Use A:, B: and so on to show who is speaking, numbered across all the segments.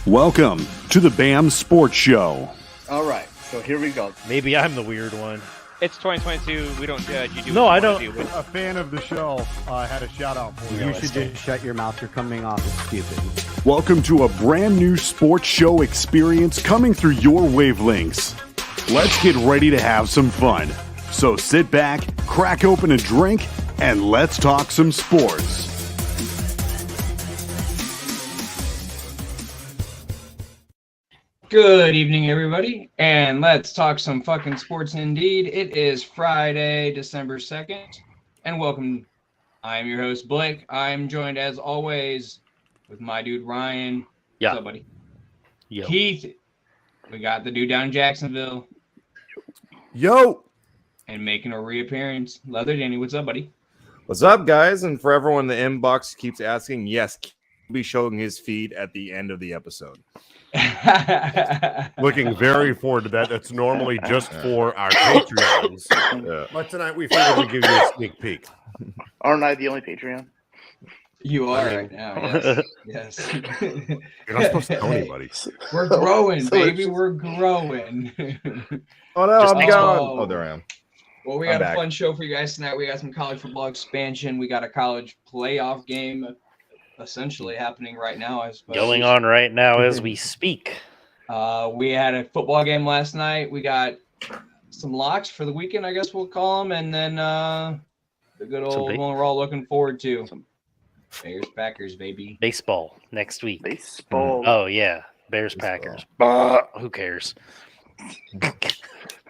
A: Welcome to the BAM Sports Show.
B: All right, so here we go.
C: Maybe I'm the weird one.
D: It's 2022. We don't judge. You do.
C: No,
D: what
C: I
D: you
C: don't.
D: wanna do.
E: A fan of the show had a shout out for you.
F: You should just shut your mouth. You're coming off as stupid.
A: Welcome to a brand new sports show experience coming through your wavelengths. Let's get ready to have some fun. So sit back, crack open a drink, and let's talk some sports.
G: Good evening, everybody, and let's talk some fucking sports indeed. It is Friday, December 2nd, and welcome. I'm your host, Blake. I'm joined, as always, with my dude, Ryan.
C: Yeah.
G: What's up, buddy?
C: Yo.
G: Keith. We got the dude down in Jacksonville,
E: Yo,
G: and making a reappearance, Leather Danny. What's up, buddy?
H: What's up, guys? And for everyone in the inbox keeps asking, yes, he'll be showing his feed at the end of the episode.
E: looking very forward to that. That's normally just for our Patreons. But tonight we figured we'd give you a sneak peek.
B: Aren't I the only Patreon?
G: You are right now. Yes. Yes.
E: You're not supposed to tell anybody.
G: We're growing,
B: So
G: baby.
B: it's-
G: We're growing.
H: Oh, no,
G: Just
H: I'm
G: next
H: gone.
G: one.
H: Oh, there I am.
G: Well, we
H: I'm
G: got a
H: back.
G: fun show for you guys tonight. We got some college football expansion. We got a college playoff game essentially happening right now, I suppose.
C: Going on right now as we speak.
G: We had a football game last night. We got some locks for the weekend, I guess we'll call them. And then the good
C: Some
G: old
C: ba-
G: one we're all looking forward to. Bears, Packers, baby.
C: Baseball next week.
B: Baseball.
C: Oh, yeah. Bears, Packers. Who cares?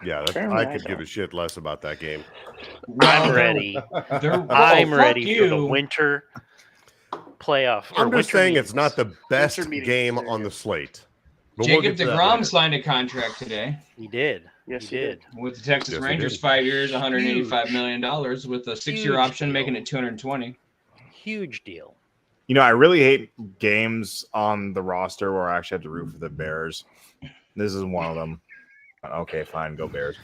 E: Yeah,
B: Apparently
E: I
B: I
E: could
B: don't.
E: give a shit less about that game.
C: I'm ready. I'm ready for the winter playoff.
E: I'm
C: winter
E: just saying
C: meetings.
E: it's not the best
B: Intermediate
E: game
B: series.
E: on the slate. But we'll
G: Jacob
E: get to that
G: DeGrom
E: later.
G: signed a contract today
C: He did.
B: Yes,
C: he
B: he
C: did.
G: with the Texas
E: Yes, he
G: Rangers.
E: did.
G: 5 years, $185 million with a 6-year
C: Huge
G: option,
C: deal.
G: making it 220.
C: Huge deal.
H: You know, I really hate games on the roster where I actually have to root for the Bears. This is one of them. Okay, fine. Go Bears.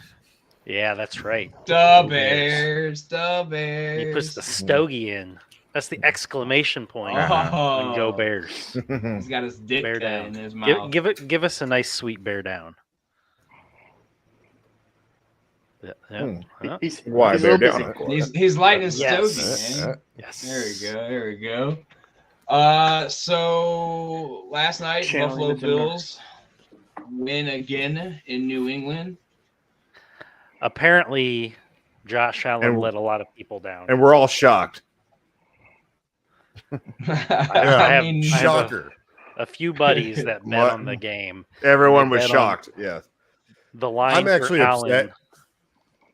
C: Yeah, that's right.
G: The Bears, the Bears.
C: He puts the stogie in. That's the exclamation point.
G: Oh.
C: And go Bears.
G: He's got his dick
C: Bear
G: in
C: down.
G: his mouth.
C: Give us a nice sweet bear down. Yeah, yeah. Huh?
B: He's,
H: Why,
B: he's a little
H: bear
B: busy.
H: down?
G: He's lighting his
C: Yes.
G: stogie, man.
C: Yes.
G: There we go. There we go. So last night,
B: Channeling
G: Buffalo
B: the timber.
G: Bills win again in New England.
C: Apparently, Josh Allen
H: And-
C: let a lot of people down.
H: And we're all shocked.
C: I have-
E: Shocker.
C: A few buddies that bet
H: What?
C: on the game.
H: Everyone
C: They
H: was
C: bet on-
H: shocked. Yeah.
C: The line
E: I'm actually
C: for Allen.
E: upset.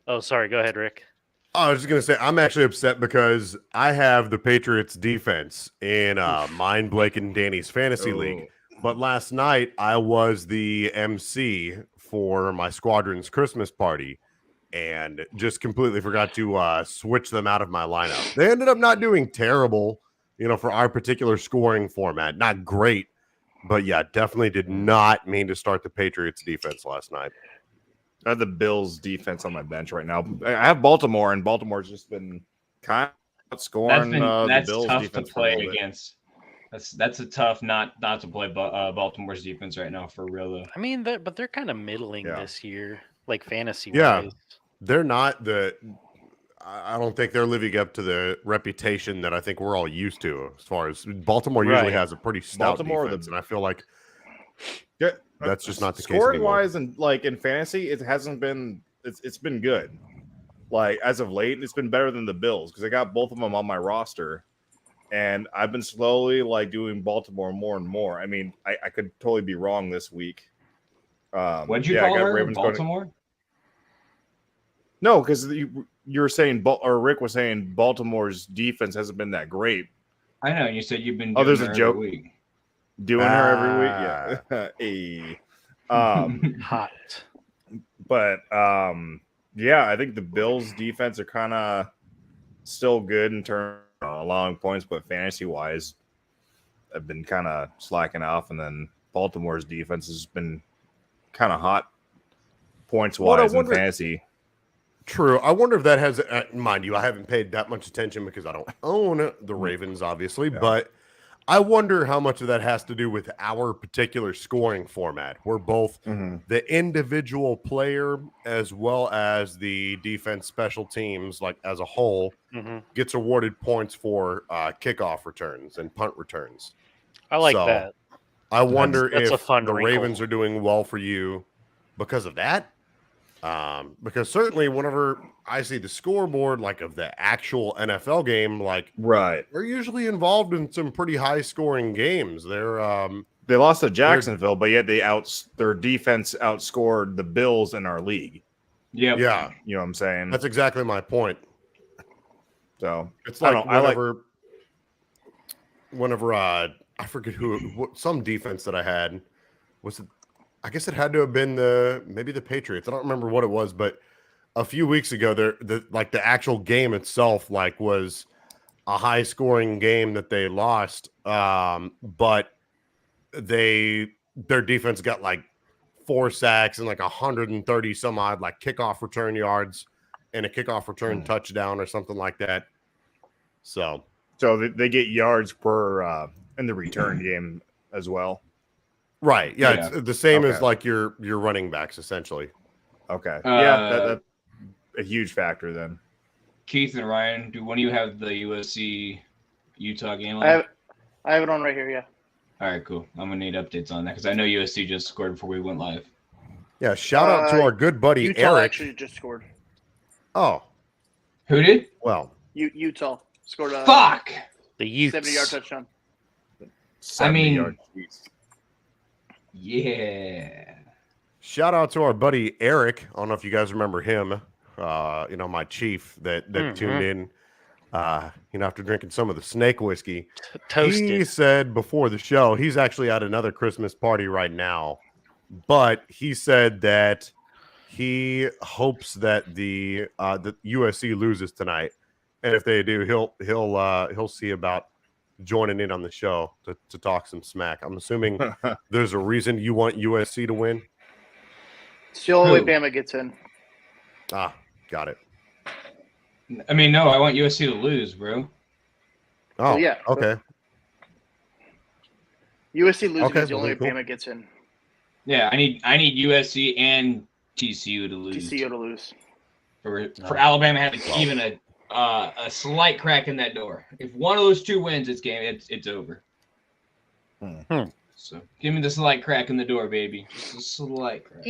C: Oh, sorry. Go ahead, Rick.
E: I was just going to say, I'm actually upset because I have the Patriots defense in mine, Blake, and Danny's fantasy league. But last night, I was the MC for my squadron's Christmas party and just completely forgot to switch them out of my lineup. They ended up not doing terrible, for our particular scoring format. Not great, but yeah, definitely did not mean to start the Patriots defense last night.
H: I have the Bills defense on my bench right now. I have Baltimore, and Baltimore's just been kind of outscoring
G: That's
H: the Bills
G: tough to
H: defense for a
G: play
H: little bit.
G: against. That's a tough not to play Baltimore's defense right now for real though.
C: I mean, but they're kind of middling
H: Yeah.
C: this year, like fantasy.
E: Yeah.
C: wise.
E: They're not I don't think they're living up to the reputation that I think we're all used to. As far as Baltimore usually
C: Right.
E: has a pretty stout
H: Baltimore,
E: defense, and I feel like
H: Yeah,
E: that's just not the case
H: scoring
E: anymore.
H: wise, and like in fantasy, it hasn't been. It's been good. Like as of late, it's been better than the Bills because I got both of them on my roster, and I've been slowly like doing Baltimore more and more. I mean, I could totally be wrong this week.
G: What'd you
H: I
G: call
H: got
G: her?
H: Ravens going-
G: Baltimore?
H: No, because you were saying, or Rick was saying, Baltimore's defense hasn't been that great.
G: I know. You said you've been.
H: Oh,
G: doing
H: there's a
G: her every
H: joke.
G: week.
H: Doing her every week, yeah. Hey.
C: Hot.
H: But yeah, I think the Bills defense are kind of still good in terms of allowing points, but fantasy wise, I've been kind of slacking off. And then Baltimore's defense has been kind of hot points
E: Well, I
H: wise in
E: wonder-
H: fantasy.
E: True. I wonder if that has, mind you, I haven't paid that much attention because I don't own the Ravens, obviously,
H: Yeah.
E: but I wonder how much of that has to do with our particular scoring format, where both the individual player as well as the defense special teams, like as a whole, gets awarded points for kickoff returns and punt returns.
C: I like
E: So,
C: that.
E: I wonder
C: That's a
E: if
C: fun
E: the
C: wrinkle.
E: Ravens are doing well for you because of that. Because certainly whenever I see the scoreboard, like of the actual NFL game, like
H: Right.
E: they're usually involved in some pretty high scoring games.
H: They lost to Jacksonville, but yet their defense outscored the Bills in our league.
G: Yep.
E: Yeah,
H: You know what I'm saying?
E: that's exactly my point.
H: So
E: It's
H: I
E: like
H: don't- I like-
E: whenever I forget some defense that I had was it. I guess it had to have been maybe the Patriots. I don't remember what it was, but a few weeks ago, the actual game itself was a high scoring game that they lost, but their defense got 4 sacks and 130 some odd kickoff return yards and a kickoff return touchdown or something like that. So
H: they get yards per in the return game as well.
E: right, yeah, it's the same as
H: Okay.
E: your running backs essentially.
H: Okay,
G: Uh,
H: that's a huge factor then.
G: Keith and Ryan, do one of you have the USC Utah game
B: I
G: line?
B: have it on right here. Yeah.
G: All right, cool. I'm gonna need updates on that because I know USC just scored before we went live.
E: Yeah, shout out to our good buddy
B: Utah
E: Eric.
B: actually just scored.
E: Oh,
G: Who did?
E: well,
B: Utah scored a
G: Fuck.
C: The Utes.
B: 70-yard touchdown.
H: 70
G: mean-
H: yards.
G: Yeah.
E: shout out to our buddy Eric. I don't know if you guys remember him. My chief that tuned in. After drinking some of the snake whiskey, he
C: Toasted.
E: said before the show he's actually at another Christmas party right now, but he said that he hopes that the USC loses tonight, and if they do, he'll see about joining in on the show to talk some smack. I'm assuming there's a reason you want USC to win.
B: It's the only way
G: Who?
B: Bama gets in.
E: Ah, got it.
G: I mean, no, I want USC to lose, bro.
E: Oh,
B: yeah.
E: Okay.
B: USC losing
E: Okay,
B: is the only way
E: cool.
B: Bama gets in.
G: Yeah, I need USC and TCU to lose.
B: TCU to lose.
G: For Alabama having even a slight crack in that door. If one of those two wins, it's over. So give me the slight crack in the door, baby. Just a slight crack.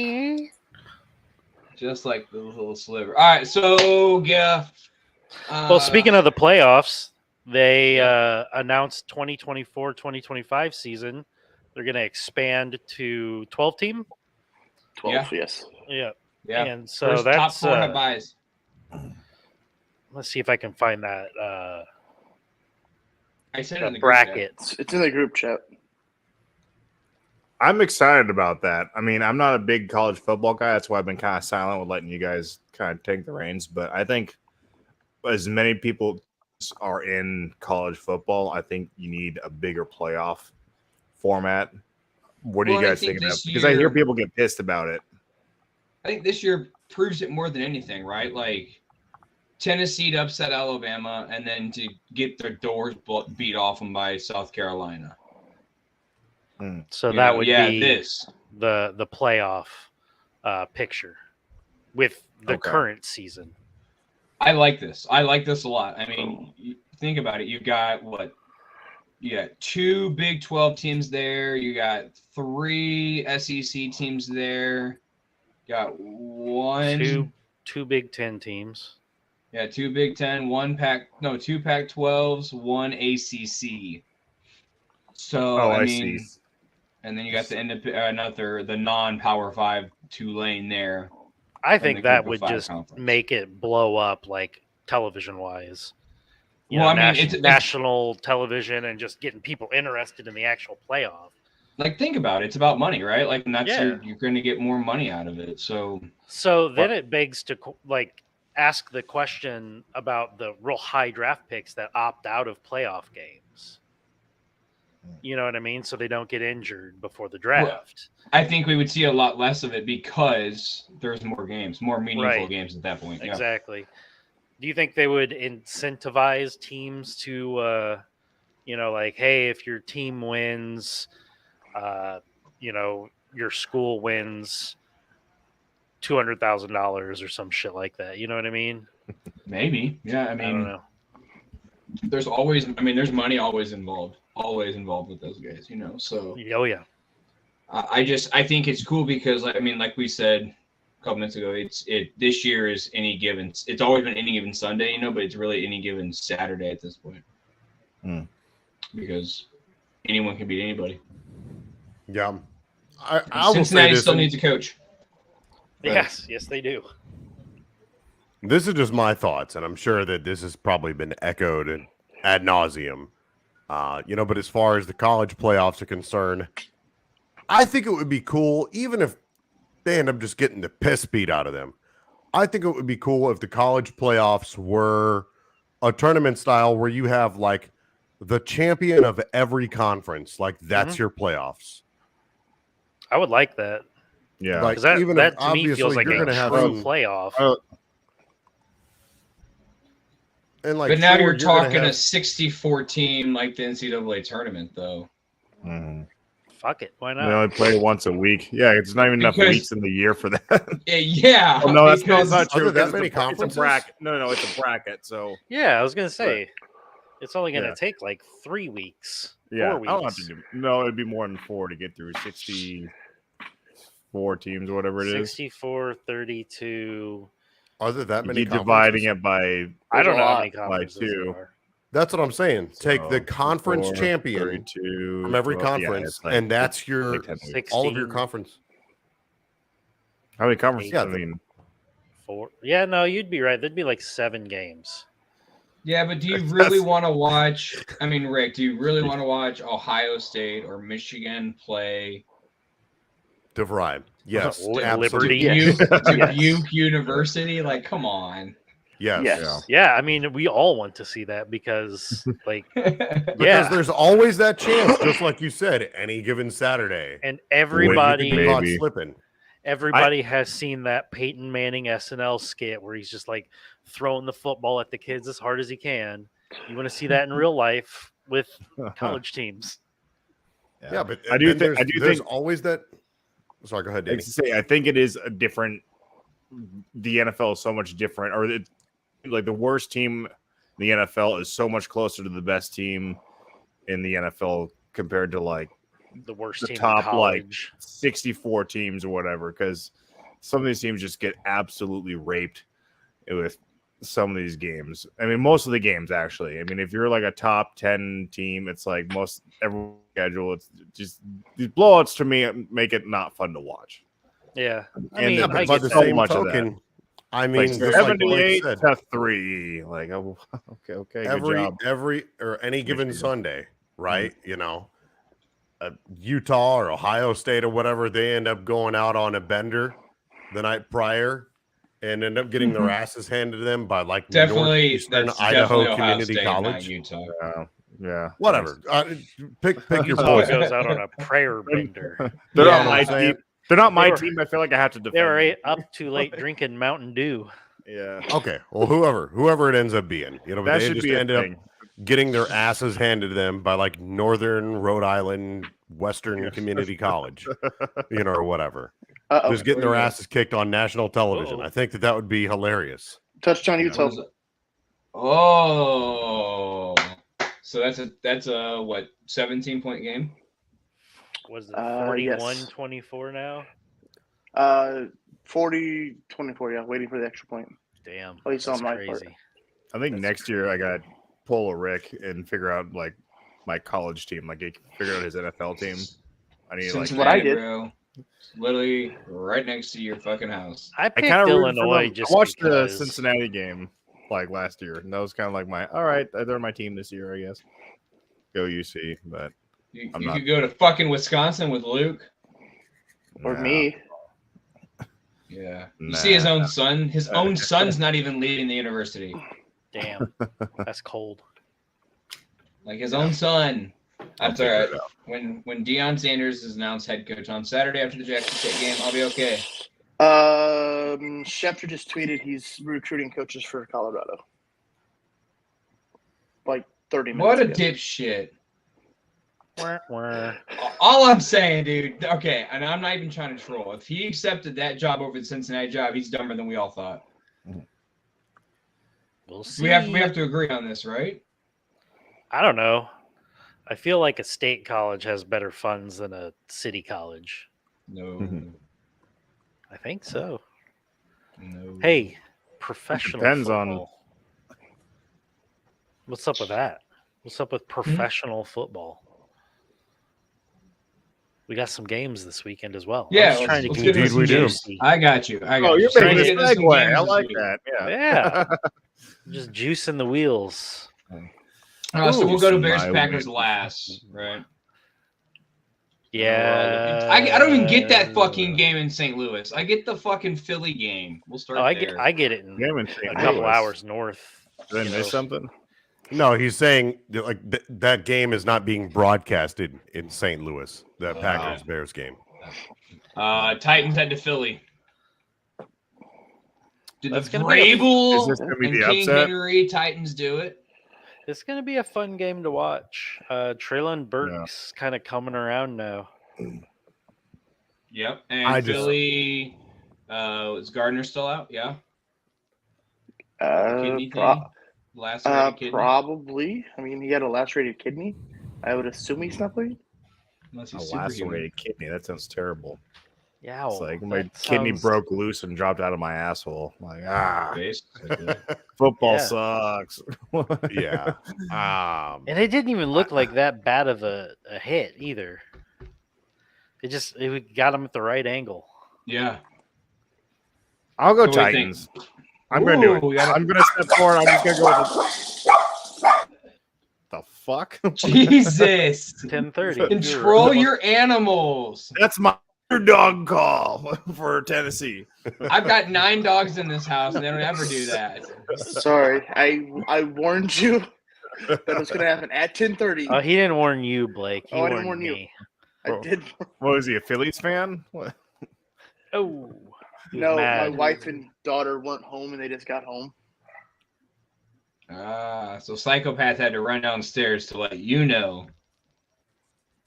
G: Just like the little sliver. All right, so yeah.
C: Well, speaking of the playoffs, they announced 2024-2025 season. They're going to expand to 12-team.
B: 12, yes.
C: Yeah.
G: yeah,
C: And so
G: first top
C: that's
G: 4 have buys.
C: let's see if I can find that
G: I said it in
C: the
G: the group chat.
C: bracket.
B: It's in the group chat.
H: I'm excited about that. I mean, I'm not a big college football guy. That's why I've been kind of silent with letting you guys kind of take the reins. But I think as many people are in college football, I think you need a bigger playoff format. What do
G: Well,
H: you
G: I
H: guys
G: think
H: think of that?
G: this
H: Because I hear
G: year-
H: people get pissed about it.
G: I think this year proves it more than anything, right? Like Tennessee to upset Alabama and then to get their doors beat off them by South Carolina.
C: So
G: You
C: that
G: know,
C: would
G: yeah,
C: be
G: this.
C: the playoff picture with the
H: Okay.
C: current season.
G: I like this. I like this a lot. I mean, think about it. You've got what? You got 2 Big 12 teams there. You got 3 SEC teams there. You got one.
C: Two Big Ten teams.
G: Yeah, 2 Big 10, 2 Pac-12s, 1 ACC. So
H: Oh,
G: I
H: I
G: mean,
H: see.
G: and then you got the non-Power 5 Tulane there.
C: I
G: And
C: think
G: the
C: that
G: Group of
C: would
G: 5
C: just
G: conference.
C: make it blow up like television wise.
G: Well, I mean, it's-
C: national television and just getting people interested in the actual playoff.
G: Like, think about it. It's about money, right? Like, and that's
C: Yeah.
G: you're going to get more money out of it. So
C: So then it begs to ask the question about the real high draft picks that opt out of playoff games. You know what I mean? So they don't get injured before the draft.
G: I think we would see a lot less of it because there's more games, more meaningful
C: Right.
G: games at that point. Yeah.
C: Exactly. Do you think they would incentivize teams to, You know, like, hey, if your team wins, you know, your school wins $200,000 or some shit like that. You know what I mean?
G: Maybe. Yeah, I
C: I don't
G: mean,
C: know.
G: there's always, I mean, there's money always involved with those guys, you know. So
C: Oh yeah.
G: I think it's cool because, I mean, like we said a couple minutes ago, this year is any given. It's always been any given Sunday, you know, but it's really any given Saturday at this point. Because anyone can beat anybody.
E: Yeah. I will say
G: Cincinnati
E: this,
G: still
E: and
G: needs a coach.
C: Yes, they do.
E: this is just my thoughts, and I'm sure that this has probably been echoed ad nauseum. You know, but as far as the college playoffs are concerned, I think it would be cool, even if they end up just getting the piss beat out of them. I think it would be cool if the college playoffs were a tournament style where you have like the champion of every conference, like that's your playoffs.
C: I would like that.
H: Yeah.
E: Like,
C: Because
E: even
C: that
E: if
C: to me feels
E: obviously
C: like
E: you're
C: a
E: gonna have
C: true
E: some-
C: playoff.
E: And like,
G: But now
E: sure,
G: you're
E: gonna
G: talking a
E: have-
G: 64 team like the NCAA tournament, though.
C: Fuck it. Why
H: They
C: not?
H: only play once a week. Yeah, it's not even enough
G: Because-
H: weeks in the year for that.
G: Yeah.
H: Oh, no, that's
G: because-
H: not true.
E: Are there that
H: because
E: many
H: it's a
E: conferences?
H: bracket. No, it's a bracket. So
C: Yeah, I was gonna say it's only gonna
H: Yeah.
C: take like 3 weeks.
H: yeah,
C: 4
H: I don't have
C: weeks.
H: to do. No, it'd be more than 4 to get through 64 teams or whatever it is.
C: 64, 32.
E: Are there that
H: You
E: many
H: keep dividing
E: conferences?
H: it by
C: I don't know how
B: lot.
C: many conferences there
H: 2.
C: are.
E: That's what I'm saying. Take the
H: So,
E: conference
H: 4,
E: champion
H: 32
E: from every
H: 12, yeah,
E: conference,
H: it's like-
E: and that's
H: it's
E: your
H: like 10 weeks.
E: all of your
C: 16.
E: conference.
H: How many conferences?
E: Yeah,
H: I mean,
C: 4. Yeah, no, you'd be right. There'd be like 7 games.
G: Yeah, but do you really want to watch? I mean, Rick, do you really want to watch Ohio State or Michigan play
E: DeVry. Yes,
C: Liberty.
E: absolutely.
G: Dubuque University? Like, come on.
E: Yes.
B: Yes.
C: Yeah, I mean, we all want to see that because, like,
E: Because
C: yeah,
E: there's always that chance, just like you said, any given Saturday.
C: and
E: when you
C: everybody,
E: could be caught
H: Maybe.
E: slipping.
C: everybody has seen that Peyton Manning SNL skit where he's just like throwing the football at the kids as hard as he can. You want to see that in real life with college teams.
E: Yeah, but
H: I do
E: then
H: think- I
E: there's,
H: do
E: there's
H: think-
E: always that. Sorry, go ahead, Danny.
H: I think it is a different. The NFL is so much different, or like the worst team in the NFL is so much closer to the best team in the NFL compared to like
C: The worst
H: the
C: team
H: top,
C: in college.
H: 64 teams or whatever, because some of these teams just get absolutely raped with some of these games. I mean, most of the games actually. I mean, if you're like a top 10 team, it's like most every schedule. It's just these blowouts to me make it not fun to watch.
C: Yeah, I
H: And
C: mean,
E: Yeah,
C: I
E: but by
C: get
E: the
C: that.
H: so
E: same
H: much of that.
E: token, I mean,
H: Like
E: just like Blake
H: 78
E: said,
H: to 3. Like, oh, okay, good job.
E: every or any given
H: Michigan.
E: Sunday, right? You know, Utah or Ohio State or whatever, they end up going out on a bender the night prior and end up getting their asses handed to them by like
G: Definitely,
E: Northeastern
G: that's
E: Idaho
G: definitely Ohio
E: Community
G: State, not
E: College.
G: Utah.
H: Yeah,
E: Whatever. Pick your
C: Utah
E: poison.
C: goes out on a prayer bender.
H: They're
G: Yeah,
H: not my
E: I'm saying-
H: team. They're not my
C: They were-
H: team. I feel like I have to defend.
C: They were
H: them.
C: up too late drinking Mountain Dew.
H: Yeah,
E: Okay, well, whoever it ends up being, you know, but
H: that
E: they
H: should
E: just
H: be a
E: ended
H: thing.
E: up getting their asses handed to them by like Northern Rhode Island Western Community College, you know, or whatever.
B: Uh-oh.
E: Just getting their asses kicked on national television.
C: Uh-oh.
E: I think that would be hilarious.
B: Touchdown,
G: What
B: Utah.
G: is it? Oh, so that's a what 17-point game?
C: Was it
B: Yes.
C: 41-24 now?
B: 40-24, yeah, waiting for the extra point.
C: Damn.
B: At least on
C: that's
B: my
C: crazy.
B: part.
H: I think
C: That's
H: next year I got to pull a Rick and figure out like my college team, like figure out his NFL team. I need like
B: what I did.
G: Bro. It's literally right next to your fucking house.
C: I
H: I
C: picked
H: kind of
C: Illinois just
H: I watched
C: because
H: the Cincinnati game like last year, and that was kind of like my all right. They're my team this year, I guess. Go UC, but
G: You,
H: I'm
G: you
H: not-
G: could go to fucking Wisconsin with Luke.
B: Or
H: nah.
B: me.
G: Yeah. You see his own son. His own son's not even leaving the university.
C: damn, that's cold.
G: Like his own son. That's all
H: figure
G: right.
H: it out.
G: When Deion Sanders is announced head coach on Saturday after the Jackson State game, I'll be okay.
B: Schefter just tweeted he's recruiting coaches for Colorado. Like 30 minutes
G: What a
B: ago.
G: dipshit.
C: Wah, wah.
G: All I'm saying, dude. Okay, and I'm not even trying to troll. If he accepted that job over the Cincinnati job, he's dumber than we all thought.
C: We'll see.
G: We have to agree on this, right?
C: I don't know. I feel like a state college has better funds than a city college.
G: No.
C: I think so.
G: No.
C: Hey, professional
H: Depends on-
C: football. What's up with that? What's up with professional football? We got some games this weekend as well.
G: Yeah,
C: I'm just trying to
G: let's
C: keep
G: get
C: this
G: into some games.
C: juicy.
G: I got you.
H: Oh, you're
C: Trying
H: making
C: to
H: a
G: get into some
H: segue.
G: games
H: I
G: this
H: like
G: week.
H: that. Yeah.
C: Yeah. Just juicing the wheels.
G: So we'll go to
H: Ooh,
G: Bears
H: my
G: Packers
H: win.
G: last, right?
C: Yeah.
G: I don't even get that fucking game in St. Louis. I get the fucking Philly game. We'll start
C: Oh, I
G: there.
C: get it in
H: Game in
C: a
H: St.
C: couple
H: Louis.
C: hours north.
H: Did I
C: you
H: miss
C: know.
H: something?
E: No, he's saying that, like that game is not being broadcasted in St. Louis. The Packers Bears game.
G: Titans head to Philly. Did
C: That's
G: the
C: gonna be a-
G: Vrabel
H: Is this gonna be
G: and
H: the
G: King
H: upset?
G: Henry Titans do it?
C: It's going to be a fun game to watch. Traylon Burks kind of coming around now.
G: Yep. And
E: I just-
G: Philly, is Gardner still out? Yeah. Kidney
B: Pro-
G: thing? Lacerated kidney?
B: probably. I mean, he had a lacerated kidney. I would assume he's not playing.
G: Unless
H: A
G: he's superhuman.
H: lacerated kidney. That sounds terrible.
C: Yeah.
H: It's like my kidney broke loose and dropped out of my asshole. I'm like,
G: Basically.
H: football
C: Yeah.
H: sucks.
E: Yeah.
C: And it didn't even look like that bad of a hit either. It got him at the right angle.
G: Yeah.
H: I'll go
G: So what do you think?
H: Titans. I'm going to do
G: Ooh, we
H: it.
G: got it.
H: I'm going to step forward. I'm just going to go with the fuck?
G: Jesus.
C: 10:30.
G: Control your animals.
H: That's my dog call for Tennessee.
G: I've got 9 dogs in this house, and they don't ever do that.
B: Sorry, I warned you that it was going to happen at 10:30.
C: Oh, he didn't warn you, Blake. He
B: Oh, I didn't
C: warned
B: warn you.
C: me.
B: I did.
H: What was he, a Phillies fan? What?
C: Oh. he was
B: No, my
C: mad.
B: wife and daughter weren't home, and they just got home.
G: So Psychopath had to run downstairs to let you know.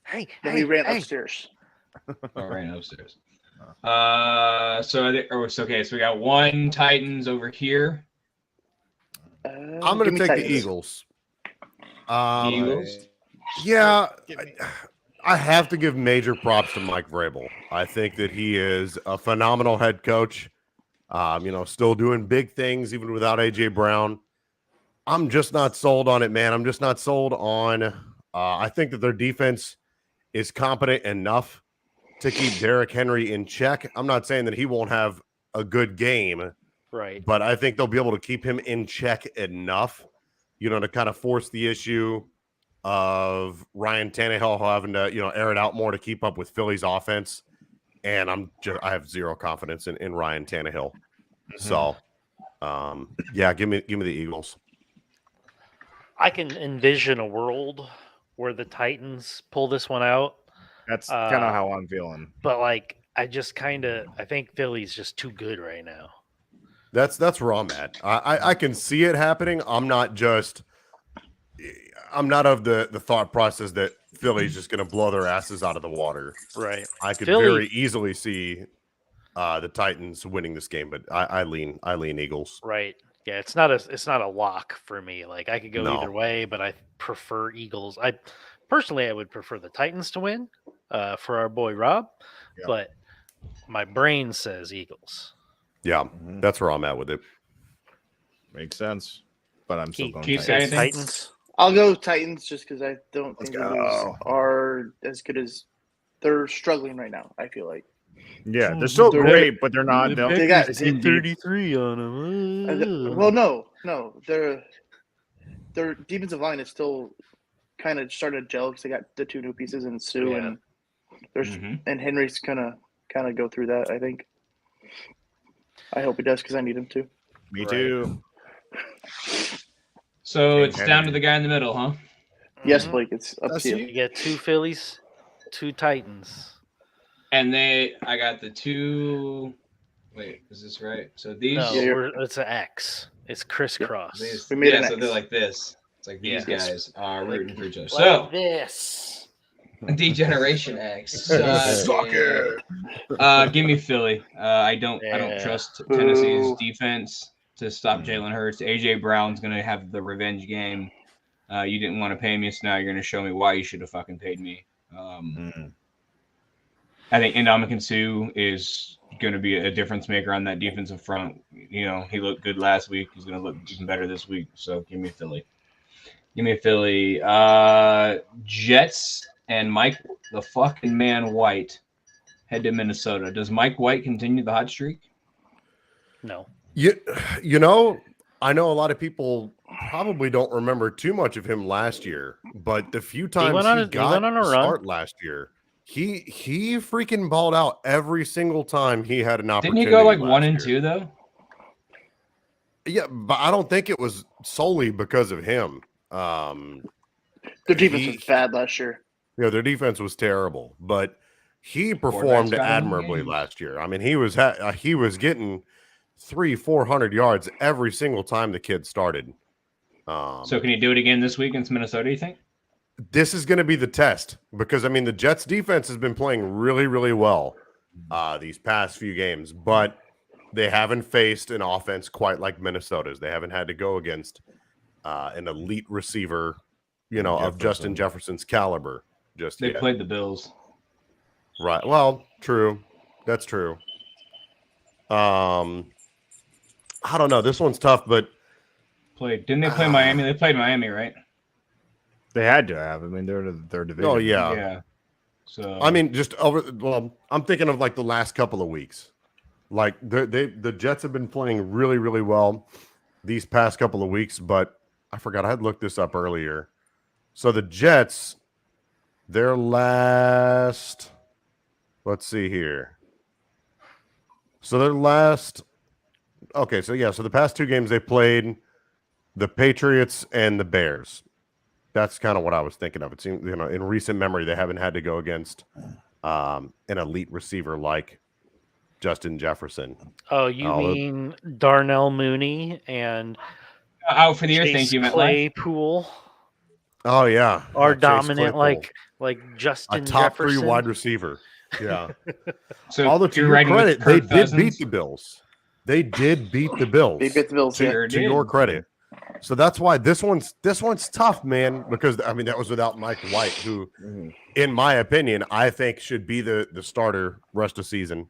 C: Hey,
B: Then
C: hey,
B: he ran
C: hey.
B: upstairs.
G: Oh, ran upstairs. So we got 1 Titans over here.
E: I'm going
B: give me
E: to take
B: Titans.
E: the Eagles.
G: Eagles.
E: Yeah, I have to give major props to Mike Vrabel. I think that he is a phenomenal head coach. Still doing big things even without AJ Brown. I'm just not sold on it, man. I'm just not sold on. I think that their defense is competent enough to keep Derrick Henry in check. I'm not saying that he won't have a good game,
C: Right.
E: but I think they'll be able to keep him in check enough, to kind of force the issue of Ryan Tannehill having to, air it out more to keep up with Philly's offense. And I have zero confidence in Ryan Tannehill. So, give me the Eagles.
C: I can envision a world where the Titans pull this one out,
H: That's kind of how I'm feeling.
C: but I think Philly's just too good right now.
E: That's where I'm at. I can see it happening. I'm not of the thought process that Philly's just going to blow their asses out of the water.
C: Right.
E: I could
C: Philly-
E: very easily see the Titans winning this game, but I lean Eagles.
C: Right. Yeah, it's not a lock for me. Like I could go
E: No.
C: either way, but I prefer Eagles. I would prefer the Titans to win for our boy Rob,
H: Yeah.
C: but my brain says Eagles.
E: Yeah, that's where I'm at with it.
H: Makes sense. But I'm still
C: Keith,
H: going
G: Keith
H: Titans.
G: said-
C: Titans.
B: I'll go Titans just because I don't
H: Let's
B: think the Eagles
H: go.
B: are as good as they're struggling right now. I feel like
H: Yeah, they're still
B: They're-
H: great, but they're not.
B: They got-
H: the same deep.
C: 33 on them.
B: well, no, their defensive line is still kind of starting to gel because they got the 2 new pieces in Sue
C: Yeah.
B: and there's
G: Mhm.
B: and Henry's gonna kind of go through that. I think. I hope he does because I need him to.
H: Me
C: Right.
H: too.
G: So
H: King
G: it's down
H: Henry.
G: to the guy in the middle, huh?
B: Yes,
C: Mhm.
B: Blake, it's up
H: That's
B: to you.
C: You get 2 Phillies, 2 Titans.
G: And I got the 2. Wait, is this right? So these.
C: No,
B: Yeah, you're-
C: it's an X. It's crisscross.
G: these
B: We made
G: yeah,
B: an
G: so
B: X.
G: they're like this. It's like these
C: Yeah.
G: guys are rooting for each other.
C: Like
G: So
C: this.
G: Degeneration X.
H: Suck it.
G: Give me Philly. I don't
C: Yeah.
G: trust Tennessee's
B: Boo.
G: defense to stop Jalen Hurts. AJ Brown's gonna have the revenge game. You didn't want to pay me, so now you're gonna show me why you should have fucking paid me. I think Ndamukong Suh is going to be a difference maker on that defensive front. You know, he looked good last week. He's going to look even better this week. So give me Philly. Give me Philly. Jets and Mike the fucking man White head to Minnesota. Does Mike White continue the hot streak?
C: No.
E: You know, I know a lot of people probably don't remember too much of him last year, but the few times
C: went on
E: he
C: a- he
E: got
C: went on a
E: to
C: run.
E: start last year, he freaking balled out every single time he had an
G: Didn't
E: opportunity.
G: he go like
E: last
G: 1 and
E: year.
G: 2 though?
E: Yeah, but I don't think it was solely because of him.
B: Their defense was bad last year.
E: You know, their defense was terrible, but he
G: Quarterbacks
E: performed
G: got him in
E: admirably
G: games.
E: last year. I mean, he was getting 300-400 yards every single time the kid started.
G: So can he do it again this week against Minnesota, you think?
E: This is going to be the test because, I mean, the Jets defense has been playing really, really well these past few games, but they haven't faced an offense quite like Minnesota's. They haven't had to go against an elite receiver, you know, of Justin Jefferson's caliber just
G: They
E: yet.
G: played the Bills.
E: Right. Well, true. That's true. I don't know. This one's tough, but
G: Didn't they play Miami? They played Miami, right?
H: They had to have. I mean, they're their division.
E: oh yeah.
G: Yeah. So
E: I mean, just I'm thinking of like the last couple of weeks. Like the Jets have been playing really, really well these past couple of weeks, but I forgot I had looked this up earlier. So the Jets, their last, let's see here. So their last, okay, so yeah, so the past two games they played the Patriots and the Bears. That's kind of what I was thinking of. It seems, you know, in recent memory, they haven't had to go against an elite receiver like Justin Jefferson.
C: Oh, you
E: Oh,
C: mean Darnell Mooney and
G: out for the year.
C: Chase
G: Thank you, MetLife.
C: Claypool
E: Oh yeah,
C: are
E: Chase
C: dominant
E: Claypool.
C: like
E: a
C: Justin
E: top
C: Jefferson.
E: three wide receiver. Yeah.
G: So
E: Although to
G: you're
E: your
G: riding with
E: credit, they
G: Kirk
E: did
G: Cousins?
E: beat the Bills. They did beat the Bills.
B: They beat the Bills.
G: Sure.
B: Yeah.
G: Sure
E: To your
G: did.
E: credit. So that's why this one's tough, man, because I mean that was without Mike White, who, in my opinion, I think should be the starter rest of season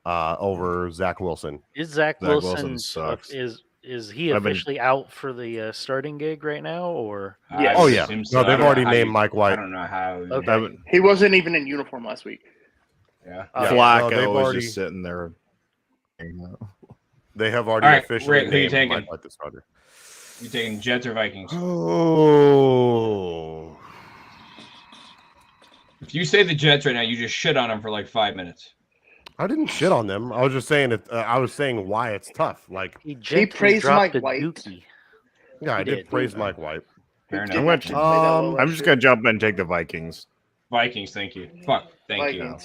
E: over Zach Wilson.
C: Is Zach
H: Zach Wilson
C: Wilson
H: sucks.
C: is he
H: I've been-
C: officially out for the starting gig right now, or
B: Yeah.
E: Oh
G: I
E: yeah,
G: assume
E: no,
G: so. I
E: they've
G: don't
E: already
G: know how
E: named
G: you-
E: Mike
G: I
E: White.
G: don't know how.
C: Okay.
B: He wasn't even in uniform last week.
G: Yeah.
C: Oh, yeah.
H: Flacco
E: they've
H: was
E: already-
H: just sitting there.
E: They have already
G: All right,
E: officially
G: Rick, who you
E: named
G: taking?
E: Mike White the starter.
G: You taking Jets or Vikings?
E: Oh,
G: If you say the Jets right now, you just shit on them for like 5 minutes.
E: I didn't shit on them. I was just saying it. I was saying why it's tough. Like,
C: he gently
B: praised
C: dropped
B: Mike
C: a
B: White.
C: dookie.
E: yeah, I
C: He
E: did
C: did.
E: praise Mike White.
G: Fair
B: He
G: enough.
B: did
H: I'm
B: actually play that well last
H: I'm just
B: year.
H: gonna jump in and take the Vikings.
G: Vikings, thank you. Fuck, thank you.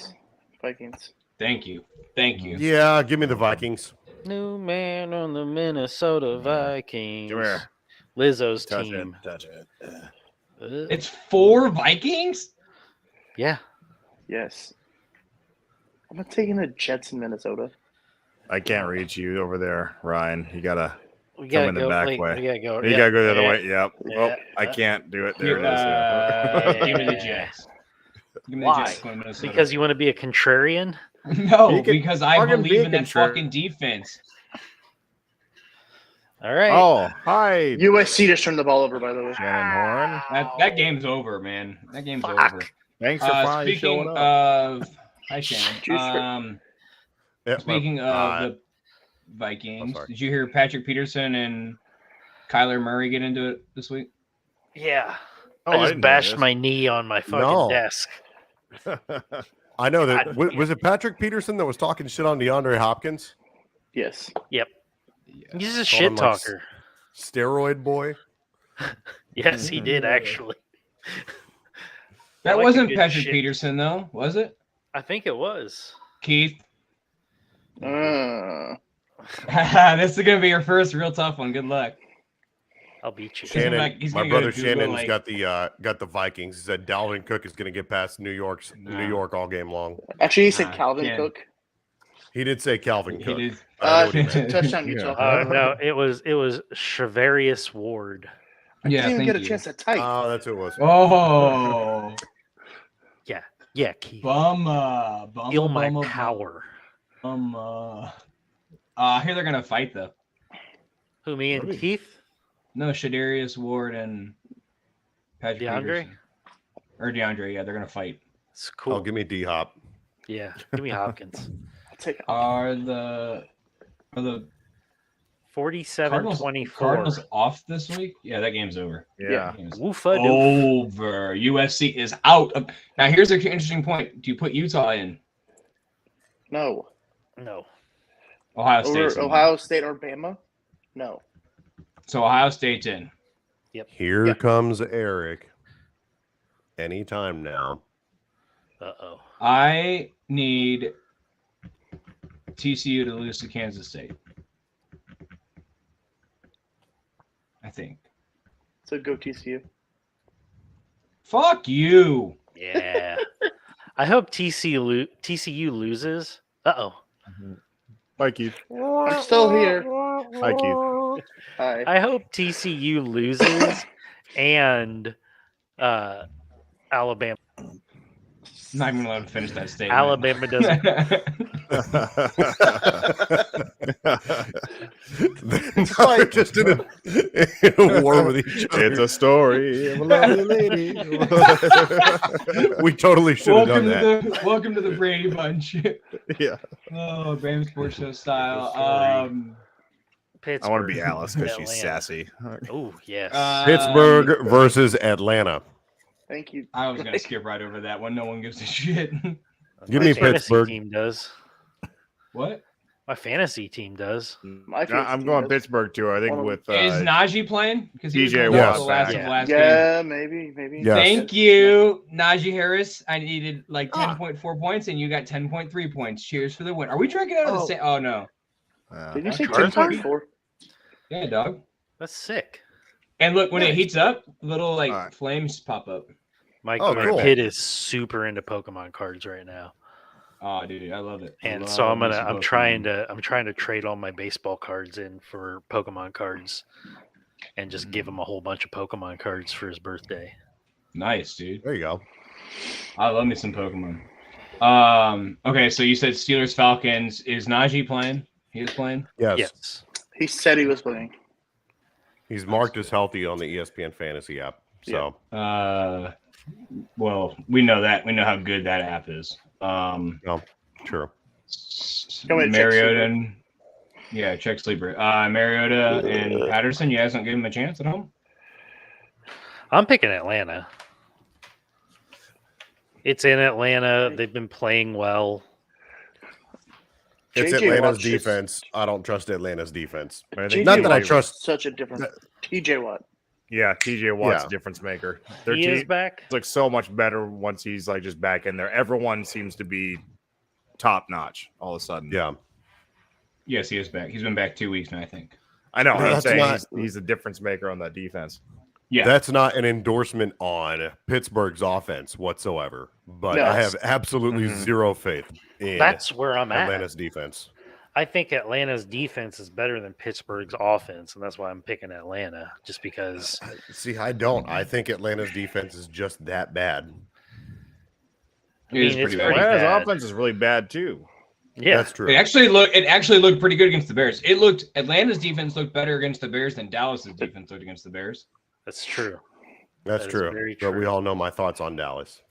B: Vikings.
G: Thank you. Thank you.
E: Yeah, give me the Vikings.
C: New man on the Minnesota Vikings.
H: Come here.
C: Lizzo's
H: Touch
C: team.
H: it. Touch it.
G: It's 4 Vikings?
C: Yeah.
B: Yes. I'm not taking the Jets in Minnesota.
H: I can't reach you over there, Ryan. You gotta
C: We
H: come
C: gotta
H: in the
C: go.
H: back
C: like,
H: way.
C: We gotta go.
H: You
C: yeah,
H: gotta go the other
C: yeah.
H: way. Yep.
C: Yeah.
H: Oh, I can't do it. There it is.
G: Give me the Jets. Give me the
C: Why?
G: Jets going to Minnesota.
C: Because you want to be a contrarian.
G: No,
H: You can
G: because I
H: fucking
G: believe
H: be
G: in that
H: contrarian.
G: fucking defense.
C: All right.
H: Oh, hi,
B: USC just turned the ball over, by the way.
H: Shannon Horn.
G: That game's over, man. That game's
C: Fuck.
G: over.
H: Thanks for finally
G: Speaking
H: showing up.
G: of, hi Shannon.
B: Juice for-
E: Yeah,
G: Speaking of the Vikings,
E: sorry.
G: did you hear Patrick Peterson and Kyler Murray get into it this week?
C: Yeah.
H: Oh,
C: I
H: I
C: just
H: didn't know
C: bashed
H: this.
C: my knee on my fucking
E: No.
C: desk.
E: I know that.
C: God
E: Was it Patrick Peterson that was talking shit on DeAndre Hopkins?
B: Yes.
C: He's a
E: Call
C: shit
E: him, like,
C: talker.
E: Steroid boy.
C: Yes, he did actually.
G: That
C: like a
G: wasn't
C: good
G: Patrick
C: shit.
G: Peterson, though, was it?
C: I think it was.
G: Keith?
B: Uh,
G: This is going to be your first real tough one. Good luck.
C: I'll beat you.
G: Shannon-
E: Shannon,
G: he's
E: my
G: gonna go
E: brother
G: to Google,
E: Shannon's
G: like-
E: got the Vikings. He said Dalvin Cook is going to get past New
G: Nah.
E: York all game long.
B: Actually, he said
G: Nah,
B: Calvin
G: yeah.
B: Cook.
E: He did say Calvin
G: He
E: Cook.
G: did.
E: I know what he meant.
B: Touchdown Utah.
C: No, it was Shavarius Ward.
B: I
G: Yeah,
B: didn't even
G: thank
B: get a
G: you.
B: chance to type.
E: Oh, that's who it was.
G: Oh,
C: Yeah, Keith.
G: bummer.
C: Feel my
G: bummer,
C: power.
G: bummer. I hear they're gonna fight though.
C: Who, me and
E: Really?
C: Keith?
G: No, Shadarius Ward and Patrick
C: DeAndre?
G: Peterson. Or DeAndre, yeah, they're gonna fight.
C: It's cool.
E: Oh, give me D Hop.
C: Yeah, give me Hopkins.
B: I'll take
G: Are the
C: 47-24.
G: Cardinals off this week? Yeah, that game's over.
H: Yeah.
G: That game's
C: Woofa doof.
G: over. USC is out. Now here's an interesting point. Do you put Utah in?
B: No.
C: No.
G: Ohio State's
B: Over
G: in.
B: Ohio State or Bama? No.
G: So Ohio State's in.
E: Here
B: Yeah.
E: comes Eric. Anytime now.
C: Uh-oh.
G: I need TCU to lose to Kansas State. I think.
B: So go TCU.
G: Fuck you.
C: Yeah. I hope TCU loses. Uh-oh.
H: Hi, Keith.
B: I'm still here.
H: Hi, Keith.
B: Hi.
C: I hope TCU loses and Alabama.
G: I'm not even allowed to finish that statement.
C: Alabama doesn't.
E: They're just in a war with each other.
H: It's a story of a lovely lady.
E: We totally should have done
G: welcome
E: that.
G: Welcome to the Brady Bunch.
H: Yeah.
G: Oh, Brady Sports Show style.
E: Sorry.
C: Pittsburgh.
H: I want to be Alice because she's
C: Atlanta.
H: sassy.
C: Oh, yes.
E: Pittsburgh versus Atlanta.
B: Thank you.
G: I was gonna skip right over that one. No one gives a shit.
E: Give me
C: My fantasy
E: Pittsburgh.
C: team does.
G: What?
C: My fantasy team does.
B: My favorite
H: I'm
B: team
H: going
B: is-
H: Pittsburgh too. I think with
G: Is Najee playing? Because he was
H: DJ
G: the
E: Watt's
G: last
H: back.
G: of last game.
B: Yeah, maybe.
E: Yeah.
G: Thank you, Najee Harris. I needed like
E: Ah.
G: 10.4 points, and you got 10.3 points. Cheers for the win. Are we drinking out of the same? Oh no.
B: Did you say
C: Charizard?
B: 10.4?
G: Yeah, dog.
C: That's sick.
G: And look, when it heats up, little like
H: Alright.
G: flames pop up.
C: My
E: cool.
C: kid is super into Pokemon cards right now.
G: Oh, dude, I love it.
C: And so I'm trying to trade all my baseball cards in for Pokemon cards and just give him a whole bunch of Pokemon cards for his birthday.
G: Nice, dude.
E: There you go.
G: I love me some Pokemon. Okay, so you said Steelers Falcons. Is Najee playing? He is playing.
E: Yes.
C: Yes.
B: He said he was playing.
E: He's marked as healthy on the ESPN fantasy app. So
G: Well, we know that. We know how good that app is.
E: true.
B: Go ahead, check
G: Mariota
B: Sleeper.
G: and check Sleeper. Mariota and Patterson. You guys don't give him a chance at home.
C: I'm picking Atlanta. It's in Atlanta. They've been playing well.
E: It's
B: JJ
E: Atlanta's
B: Watt's just-
E: defense. I don't trust Atlanta's defense.
H: I
B: JJ
H: think
E: Not that I
B: Watt's
E: trust.
B: Such a different. TJ Watt.
H: Yeah, TJ Watt's
E: Yeah.
H: difference maker. Their
C: He
H: team
C: is back.
H: like so much better once he's like just back in there. Everyone seems to be top notch all of a sudden.
E: Yeah.
G: Yes, he is back. He's been back 2 weeks now, I think.
H: I know. I'm
E: That's
H: saying
E: not-
H: he's a difference maker on that defense.
G: Yeah.
E: That's not an endorsement on Pittsburgh's offense whatsoever. But
B: No.
E: I have absolutely
H: Mhm.
E: zero faith in
C: That's where I'm at.
E: Atlanta's defense.
C: I think Atlanta's defense is better than Pittsburgh's offense, and that's why I'm picking Atlanta. Just because
E: See, I don't. I think Atlanta's defense is just that bad.
G: It is
C: mean, it's
G: pretty bad.
C: pretty
H: Atlanta's
C: bad.
H: offense is really bad too.
C: yeah,
E: That's true.
G: It actually looked pretty good against the Bears. Atlanta's defense looked better against the Bears than Dallas's defense looked against the Bears.
C: that's true.
E: That's
C: that is
E: true.
C: very
E: But we
C: true.
E: all know my thoughts on Dallas.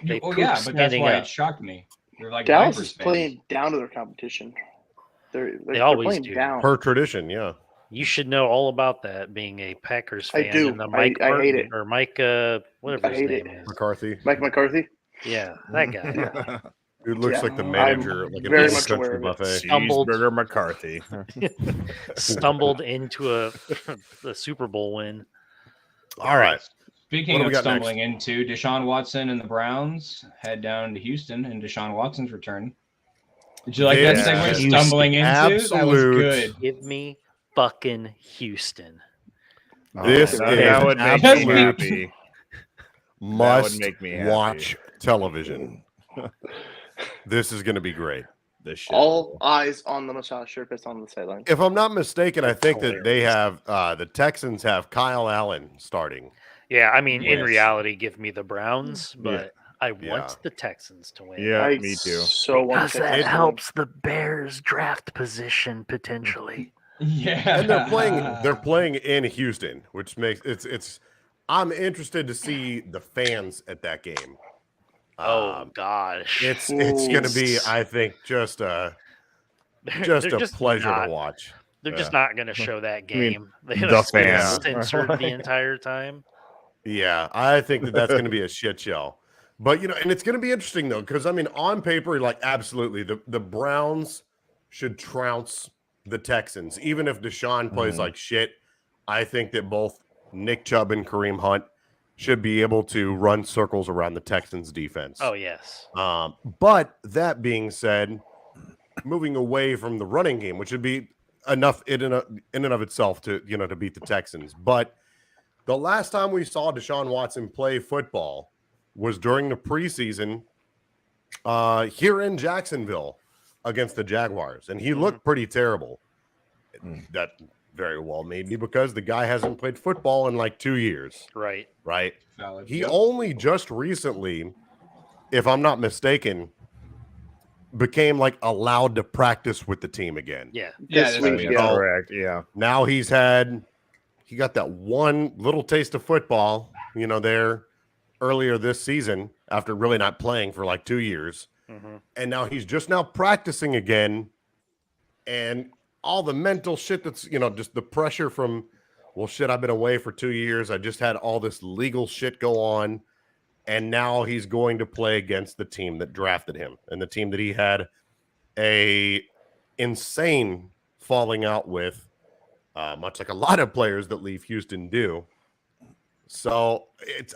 C: They
G: Oh
C: poop
G: yeah, but that's
C: standing
G: why
C: up.
G: it shocked me. They're like
B: Dallas
G: Vipers
B: is
G: fans.
B: playing down to their competition. They're
C: always
B: playing
C: do.
B: down.
E: Per tradition, yeah.
C: You should know all about that, being a Packers
B: I
C: fan.
B: do.
C: And the
B: I
C: Mike
B: hate
C: Martin,
B: it.
C: or Mike, whatever
B: I
C: his
B: hate
C: name
B: it.
C: is.
E: McCarthy.
B: Mike McCarthy.
C: Yeah, that guy.
E: Dude looks
B: Yeah.
E: like the
G: I'm
E: manager, like an
B: very
E: East
B: much
E: Country
B: aware of it.
E: buffet.
C: Stumbled.
H: Cheeseburger McCarthy.
C: Stumbled into a Super Bowl win.
E: All right.
G: Speaking
E: What do we
G: of
E: got
G: stumbling into, Deshaun Watson and the Browns head down to Houston, and Deshaun Watson's return. Did you like that
E: This
G: segment?
C: is
G: Stumbling into? That was
E: absolute-
G: good.
C: Give me fucking Houston.
E: This
H: that,
E: is
H: that would make me
E: absolute
H: happy.
E: must
H: make me happy.
E: watch television. This is going to be great.
H: This shit.
B: All eyes on the massage therapist on the sideline.
E: If I'm not mistaken, I think that they have the Texans have Kyle Allen starting.
C: Yeah, I mean, in
H: Yes.
C: reality, give me the Browns, but I want
E: Yeah.
C: the Texans to win.
H: Yeah,
B: I
H: me too.
B: So want
C: Because
B: to
C: that
B: take this
C: helps the Bears' draft position potentially.
G: Yeah.
E: And they're playing in Houston, which makes it's I'm interested to see the fans at that game.
C: Oh gosh,
E: It's going to be, I think, just a pleasure to watch.
C: They're just not going to show that
H: I mean,
C: game. They're
H: the
C: going to
H: fans.
C: censored the entire time.
E: Yeah, I think that that's going to be a shit show. But, and it's going to be interesting, though, because, I mean, on paper, like, absolutely, the Browns should trounce the Texans. Even if Deshaun plays like shit, I think that both Nick Chubb and Kareem Hunt should be able to run circles around the Texans' defense.
C: Oh, yes.
E: But that being said, moving away from the running game, which would be enough in and of itself to to beat the Texans. But the last time we saw Deshaun Watson play football was during the preseason here in Jacksonville against the Jaguars, and he looked pretty terrible. That very well may be because the guy hasn't played football in like 2 years.
C: Right.
E: Right.
G: Valid.
E: He only just recently, if I'm not mistaken, became like allowed to practice with the team again.
C: Yeah.
G: Yeah,
B: This
G: this
B: week,
G: week,
B: yeah.
H: Correct. Yeah.
E: Now he got that one little taste of football, there earlier this season after really not playing for like 2 years.
C: Mhm.
E: And now he's just now practicing again. And all the mental shit that's, just the pressure from, well, shit, I've been away for 2 years. I just had all this legal shit go on. And now he's going to play against the team that drafted him and the team that he had a insane falling out with, much like a lot of players that leave Houston do. So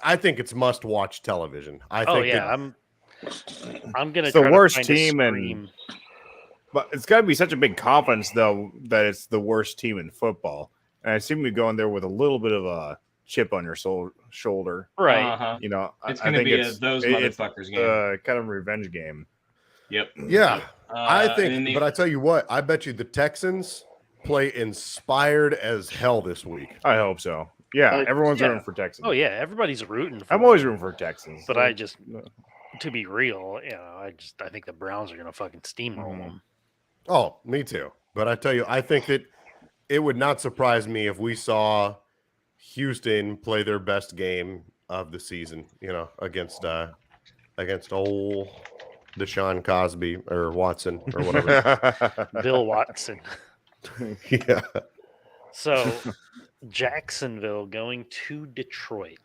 E: I think it's must-watch television. I think
C: I'm gonna.
H: It's the
C: try
H: worst
C: to find a
H: team and-
C: scream.
H: But it's got to be such a big confidence, though, that it's the worst team in football. And I seem to go in there with a little bit of a chip on your shoulder.
C: Right.
G: Uh-huh.
H: I
G: It's going to
H: think
G: be
H: it's
G: those
H: it's
G: motherfuckers game.
H: kind of a revenge game.
G: Yep.
E: Yeah, I
G: And
E: think,
G: then
E: but I tell you what, I bet you the Texans play inspired as hell this week.
H: I hope so. Yeah, everyone's
C: yeah.
H: rooting for Texans.
C: Oh yeah, everybody's rooting for
H: I'm always
C: them.
H: rooting for Texans.
C: But I just, to be real, I think the Browns are gonna fucking steamroll them.
E: Oh, me too. But I tell you, I think that it would not surprise me if we saw Houston play their best game of the season, against old Deshaun Cosby or Watson or whatever.
C: Bill Watson.
E: Yeah.
C: So Jacksonville going to Detroit.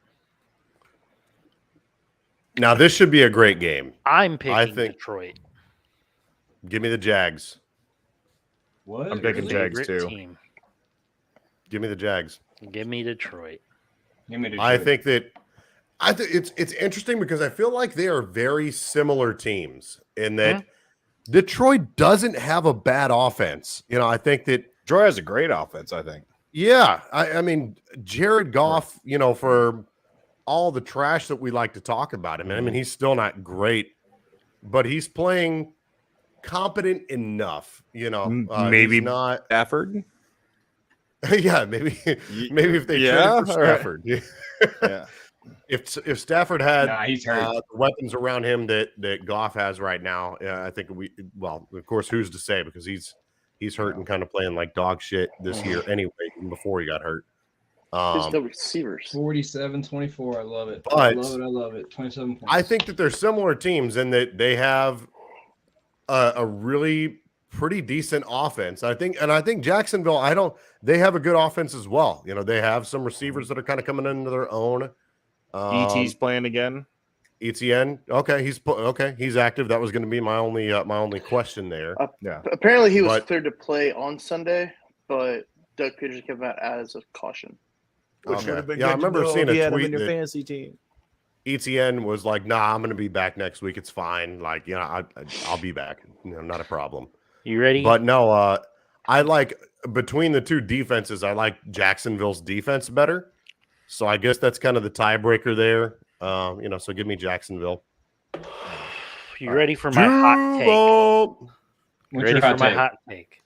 E: Now this should be a great game.
C: I'm picking
E: think-
C: Detroit.
E: Give me the Jags.
G: What?
H: I'm picking
G: Really?
H: Jags.
C: Favorite
H: too.
C: team.
E: Give me the Jags.
C: Give me Detroit.
G: Give me
E: I
G: Detroit.
E: think it's interesting because I feel like they are very similar teams in that Detroit doesn't have a bad offense. I think that
H: Troy has a great offense, I think.
E: yeah, I mean Jared Goff, for all the trash that we like to talk about him, I mean he's still not great, but he's playing competent enough,
H: Maybe
E: he's not
H: Stafford.
E: yeah, maybe if they
H: Yeah,
E: traded for
H: all right.
E: Stafford.
H: Yeah.
E: If Stafford had
G: Nah, he's hurt.
E: the weapons around him that Goff has right now, I think of course, who's to say, because he's hurt and kind of playing like dog shit this year anyway, even before he got hurt.
B: There's no receivers.
G: 47-24. I love it.
E: But-
G: I love it. 27 points.
E: I think that they're similar teams in that they have a really pretty decent offense. I think Jacksonville, they have a good offense as well. They have some receivers that are kind of coming into their own.
H: ET's playing again.
E: ETN, okay, he's active. That was going to be my only question there.
H: Yeah.
B: Apparently, he was
E: But-
B: cleared to play on Sunday, but Doug Peterson came out as a caution.
E: Okay. Yeah, I remember seeing a tweet that
H: fantasy team.
E: ETN was like, "Nah, I'm going to be back next week. It's fine. Like, I'll be back. Not a problem."
C: You ready?
E: But no, I like between the two defenses, I like Jacksonville's defense better. So I guess that's kind of the tiebreaker there. So give me Jacksonville.
C: You ready for my hot take?
E: Duval.
C: You
G: What's
C: ready
G: your
C: for
G: hot
C: my
G: take?
C: hot take?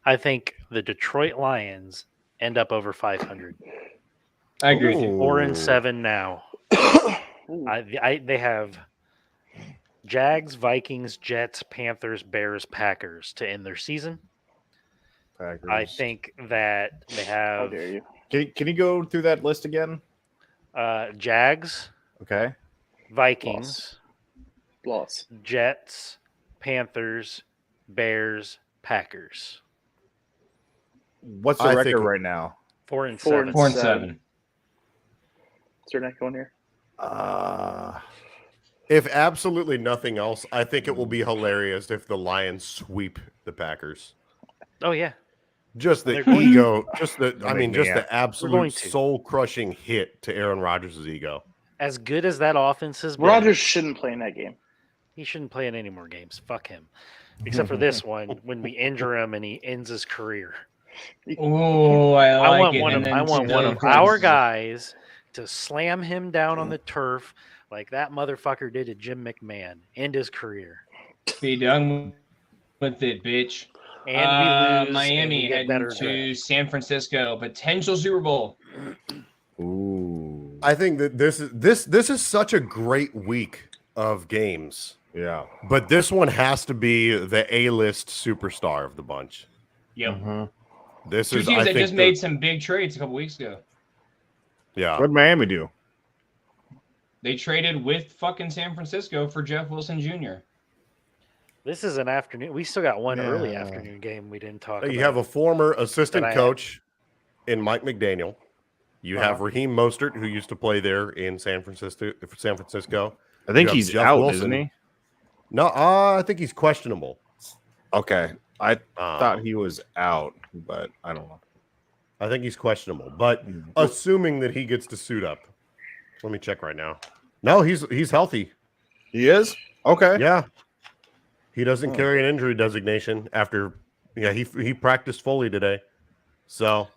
C: I think the Detroit Lions end up over 500.
G: I agree with you.
E: Ooh.
C: 4-7 now. They have Jags, Vikings, Jets, Panthers, Bears, Packers to end their season.
H: Packers.
C: I think that they
B: How
C: have
B: dare you?
H: Can you go through that list again?
C: Jags,
H: Okay.
C: Vikings,
B: Loss.
C: Jets, Panthers, Bears, Packers.
H: What's the
E: I
H: record
E: think-
H: right now?
C: 4-7.
G: 4-7.
B: Is there not going here?
E: If absolutely nothing else, I think it will be hilarious if the Lions sweep the Packers.
C: Oh yeah.
E: Just the
C: They're going
E: ego, just the
H: going
E: just the
H: to.
E: absolute
C: to.
E: soul-crushing hit to Aaron Rodgers' ego.
C: As good as that offense has been,
B: Rodgers shouldn't play in that game.
C: he shouldn't play in any more games. Fuck him. Except for this one, when we injure him and he ends his career.
G: Oh, I like
C: I want
G: it.
C: one
G: And
C: of
G: then
C: one of
G: still
C: our
G: closes.
C: guys to slam him down on the turf like that motherfucker did to Jim McMahon. End his career.
G: Be done with it, bitch.
C: And we lose.
G: Miami
C: and we get
G: heading
C: better
G: to
C: draft.
G: San Francisco, potential Super Bowl.
H: Ooh.
E: I think that this is such a great week of games,
H: Yeah.
E: but this one has to be the A-list superstar of the bunch.
G: Yep.
E: This
G: Two
E: is,
G: teams
E: I
G: that
E: think,
G: just made some big trades a couple weeks ago.
E: yeah.
H: What'd Miami do?
G: They traded with fucking San Francisco for Jeff Wilson Jr.
C: This is an afternoon. We still got one early
H: Yeah.
C: afternoon game we didn't talk about.
E: You have a former assistant
C: That I
E: coach in Mike McDaniel. You have Raheem Mostert, who used to play there in San Francisco.
H: I think
E: You have
H: he's
E: Jeff
H: out,
E: Wilson.
H: isn't he?
E: No, I think he's questionable.
H: Okay. I
E: Um,
H: thought he was out, but I don't know.
E: I think he's questionable, but assuming that he gets to suit up, let me check right now. No, he's healthy.
H: He is? Okay.
E: Yeah, he doesn't carry an injury designation after. Yeah, he practiced fully today. So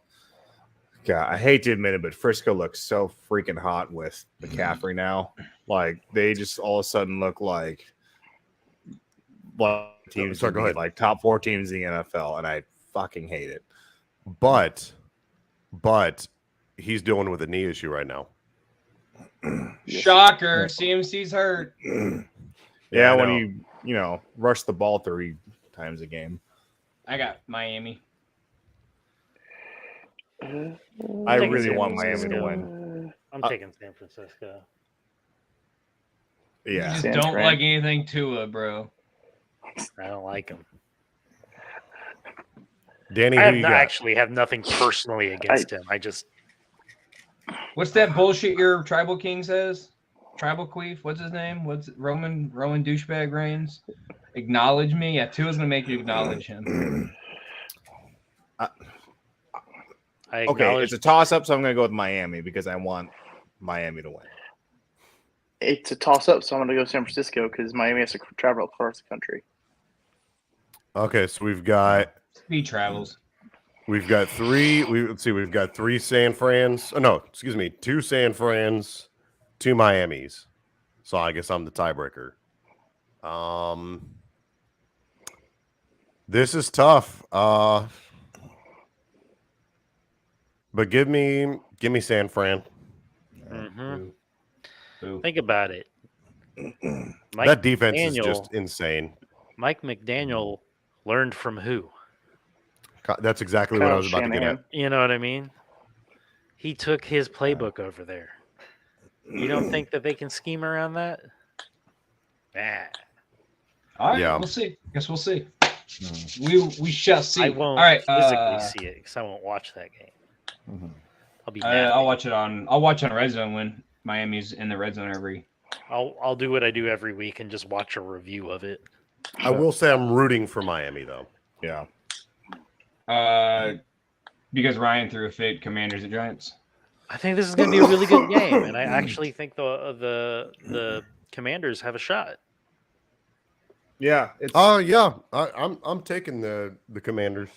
H: God, I hate to admit it, but Frisco looks so freaking hot with McCaffrey now. Like they just all of a sudden look like teams
E: Sorry, go ahead.
H: like top 4 teams in the NFL, and I fucking hate it.
E: but he's dealing with a knee issue right now.
G: Shocker. CMC's hurt.
H: Yeah,
E: I
H: when
E: know.
H: you rush the ball 3 times a game.
G: I got Miami.
H: I
C: taking
H: really
C: San
H: want Miami to
C: Francisco.
H: win.
C: I'm taking San Francisco.
G: You
H: Yeah.
G: just
B: San
G: don't
B: Fran.
G: like anything Tua, bro.
C: I don't like him.
E: Danny,
C: I
E: who
C: have
E: you
C: not,
E: got?
C: actually have nothing personally against him. I just
G: What's that bullshit your tribal king says? Tribal queef? What's his name? What's it? Roman douchebag Reigns? Acknowledge me? Yeah, Tua's gonna make you acknowledge him.
C: I
H: Okay,
C: acknowledge.
H: it's a toss up, so I'm going to go with Miami because I want Miami to win.
B: It's a toss-up, so I'm going to go San Francisco because Miami has to travel across the country.
E: Okay, so we've got
G: Speed travels.
E: 3. We've got 3 San Frans. Oh, no, excuse me, 2 San Frans, 2 Miamis. So I guess I'm the tiebreaker. This is tough. But give me San Fran.
C: Mhm.
G: Boo.
C: Think about it. Mike
E: That defense is
C: McDaniel-
E: just insane.
C: Mike McDaniel learned from who?
E: That's exactly what I
B: Kyle
E: was about to get
B: Shanahan.
E: at.
C: You know what I mean? He took his playbook over there. You don't think that they can scheme around that? Nah.
G: All right,
E: Yeah.
G: we'll see. Guess we'll see. We shall see.
C: I won't
G: All right,
C: physically see it because I won't watch that game. I'll be mad.
G: I'll watch it on Red Zone when Miami's in the red zone every.
C: I'll do what I do every week and just watch a review of it.
E: I will say I'm rooting for Miami, though.
H: Yeah.
G: Because Ryan threw a fit Commanders and Giants.
C: I think this is going to be a really good game, and I actually think the Commanders have a shot.
H: Yeah. It's
E: Oh yeah, I'm taking the Commanders.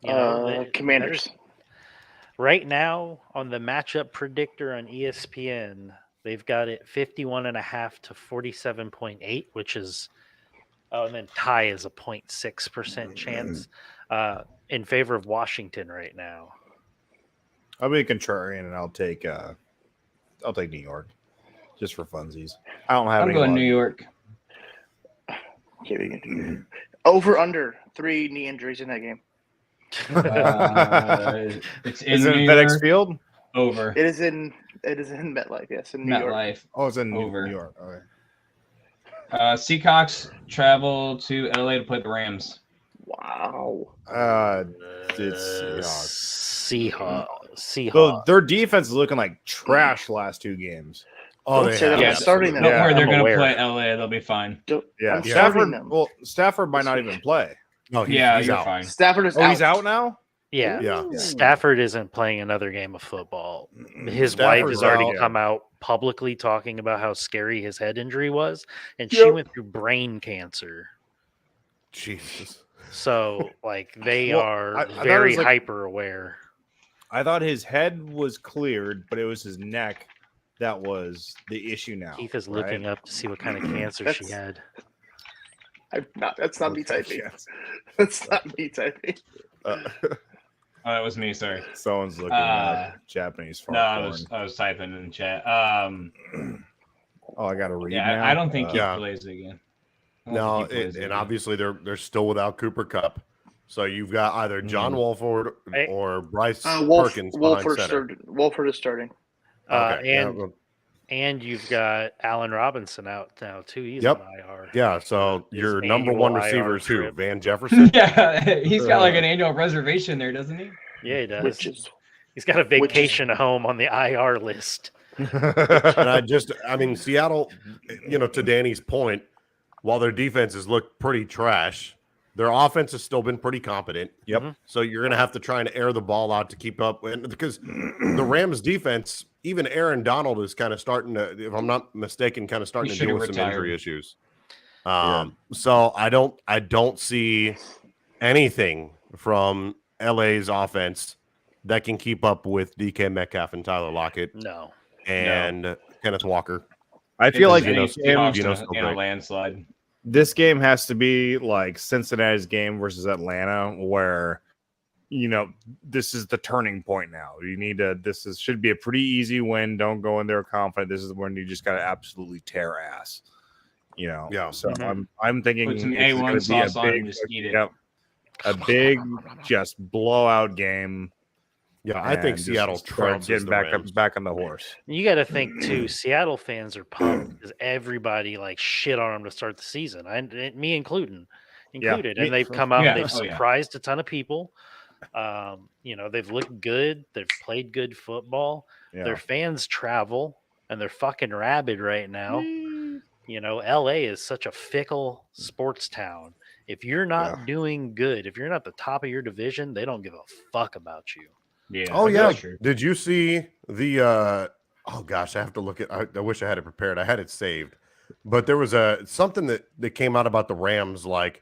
C: You know,
B: Commanders.
C: Right now, on the matchup predictor on ESPN, they've got it 51.5 to 47.8, which is, and then tie is a 0.6% chance in favor of Washington right now.
H: I'll be a contrarian, and I'll take New York, just for funsies. I don't have
G: I'm
H: any.
G: going New York.
B: Over under 3 knee injuries in that game.
G: It's in
H: Is it
G: New
H: FedEx
G: York.
H: Field?
G: Over.
B: It is in MetLife, yes, in New York.
G: MetLife.
H: Oh, it's in
G: Over.
H: New York. Okay.
G: Seahawks travel to LA to play the Rams.
B: Wow.
H: It's
C: Seahawks.
H: Well, their defense is looking like trash last 2 games.
E: Oh,
B: Don't
E: they
B: say that
E: have.
B: I'm starting them.
G: Don't
H: Yeah,
G: worry, they're
C: I'm
G: going to
C: aware.
G: play LA. They'll be fine.
H: Yeah,
B: I'm starting
H: Stafford.
B: them.
H: Well, Stafford might not even play.
E: No,
G: Yeah,
E: he's
G: you're
E: out.
G: fine.
B: Stafford is
H: Oh,
B: out.
H: he's out now.
C: Yeah.
E: Yeah.
C: Stafford isn't playing another game of football. His
E: Stafford's
C: wife has already
E: out.
C: come out publicly talking about how scary his head injury was, and she
B: Yep.
C: went through brain cancer.
E: Jesus.
C: So, like, they
H: Well,
C: are
H: I thought it
C: very
H: was like-
C: hyper aware.
H: I thought his head was cleared, but it was his neck that was the issue now.
C: Keith is looking up to see what kind of cancer she
B: That's-
C: had.
B: That's not me typing.
H: Yes.
B: That's not me typing.
G: Oh, that was me. Sorry.
H: Someone's looking
G: Uh,
H: at Japanese fart
G: No, I
H: porn.
G: was typing in the chat.
H: Oh, I gotta read.
G: Yeah,
H: now?
G: I don't think he
E: Yeah.
G: plays again. I don't
E: No,
G: think he plays
E: and
G: again.
E: obviously they're still without Cooper Cup. So you've got either John Wolford
C: Hey.
E: or Bryce
B: Wolford
E: Perkins behind center.
B: Wolford is starting.
E: Okay, yeah,
C: And
E: well,
C: and you've got Allen Robinson out now too. He's
E: Yep.
C: on IR.
E: yeah, so
C: His
E: your number
C: annual
E: one
C: IR
E: receiver is who?
C: trip.
E: Van Jefferson?
G: Yeah, he's got like an annual reservation there, doesn't he?
C: Yeah, he does.
B: Which is
C: He's got a
B: which is-
C: vacation home on the IR list.
E: And I mean, Seattle, to Danny's point, while their defenses look pretty trash, their offense has still been pretty competent.
H: Yep.
E: So you're going to have to try and air the ball out to keep up. And because the Rams defense, even Aaron Donald is kind of starting to, if I'm not mistaken, kind of starting
G: He
E: to deal
G: should
E: with
G: have
E: some
G: retired.
E: injury issues. So I don't see anything from LA's offense that can keep up with DK Metcalf and Tyler Lockett
C: No.
E: and Kenneth Walker.
H: I feel like
E: Gino's-
H: this game,
E: Gino's still
G: in a
E: great.
G: landslide.
H: this game has to be like Cincinnati's game versus Atlanta, where this is the turning point now. You need to. Should be a pretty easy win. Don't go in there confident. This is when you just got to absolutely tear ass.
E: Yeah.
H: So
C: Mhm.
H: I'm thinking
G: Put some
H: it's gonna
G: A1
H: be a
G: sauce on it
H: big,
G: and just eat it.
H: Yep, a big just blowout game.
E: Yeah, I think
H: and just
E: Seattle
H: start
E: trounced
H: getting back on the horse.
C: You got to think too. Seattle fans are pumped because everybody like shit on them to start the season. Me included,
H: me-
C: and they've come out.
G: Yeah.
C: And they've
G: Oh, yeah.
C: surprised a ton of people. They've looked good. They've played good football.
H: Yeah.
C: Their fans travel, and they're fucking rabid right now. LA is such a fickle sports town. If you're not doing good, if you're not the top of your division, they don't give a fuck about you.
G: Yeah.
E: Oh
G: that's
E: yeah.
G: true.
E: Did you see the oh gosh, I have to look at I wish I had it prepared. I had it saved. But there was something that came out about the Rams I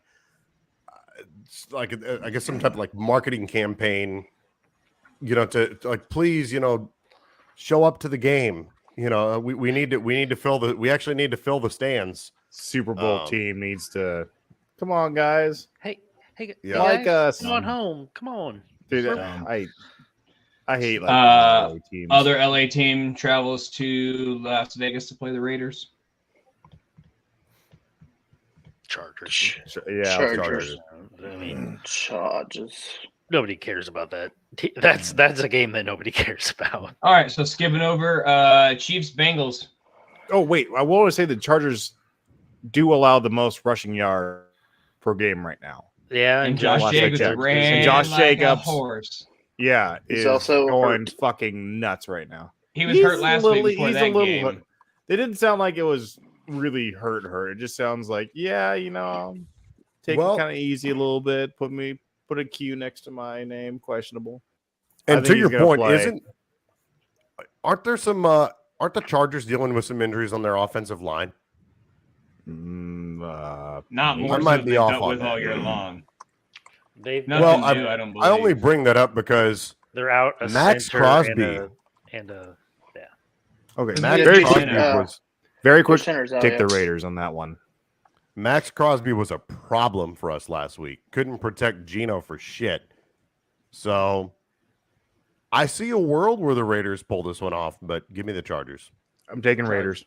E: guess some type of like marketing campaign, to like please, show up to the game. We need to fill we actually need to fill the stands.
H: Super Bowl
E: Um,
H: team needs to come on, guys.
C: Hey,
E: Yeah.
H: Like us.
C: come on home. Come on.
H: Dude,
G: Dumb.
H: I hate like
G: Uh,
H: LA teams.
G: Other LA team travels to Las Vegas to play the Raiders.
C: Chargers.
H: Yeah,
B: Chargers.
C: I mean,
B: Charges.
C: nobody cares about that. That's a game that nobody cares about.
G: All right, so skipping over Chiefs Bengals.
H: Oh wait, I want to say the Chargers do allow the most rushing yard per game right now.
C: Yeah,
G: And Josh
H: Josh
G: Jacobs
H: Jacobs.
G: ran
H: And Josh
G: like
H: Jacobs.
G: a horse.
H: Yeah,
B: He's
H: is
B: also
H: going
B: hurt.
H: fucking nuts right now.
G: He was hurt last week before
H: he's
G: that
H: a little
G: game.
H: hurt. They didn't sound like it was really hurt. It just sounds like, take
E: Well-
H: it kind of easy a little bit. Put a Q next to my name, questionable. I
E: And
H: think
E: to your
H: he's gonna
E: point,
H: play.
E: aren't the Chargers dealing with some injuries on their offensive line?
G: Not
E: I
G: more
E: might
G: so
E: be
G: than
E: off
G: dealt
E: on
G: with
E: that.
G: all year long.
C: They've
G: Nothing
E: Well,
G: new, I don't believe.
E: I only bring that up because
C: They're out a
E: Max
C: center
E: Crosby.
C: and a
H: Okay,
G: Max
H: very
G: Crosby
H: quick.
G: was-
H: Very
B: Their
H: quick.
B: center's out,
H: Take
B: yeah.
H: the Raiders on that one.
E: Max Crosby was a problem for us last week. Couldn't protect Geno for shit. So I see a world where the Raiders pull this one off, but give me the Chargers.
H: I'm taking Raiders.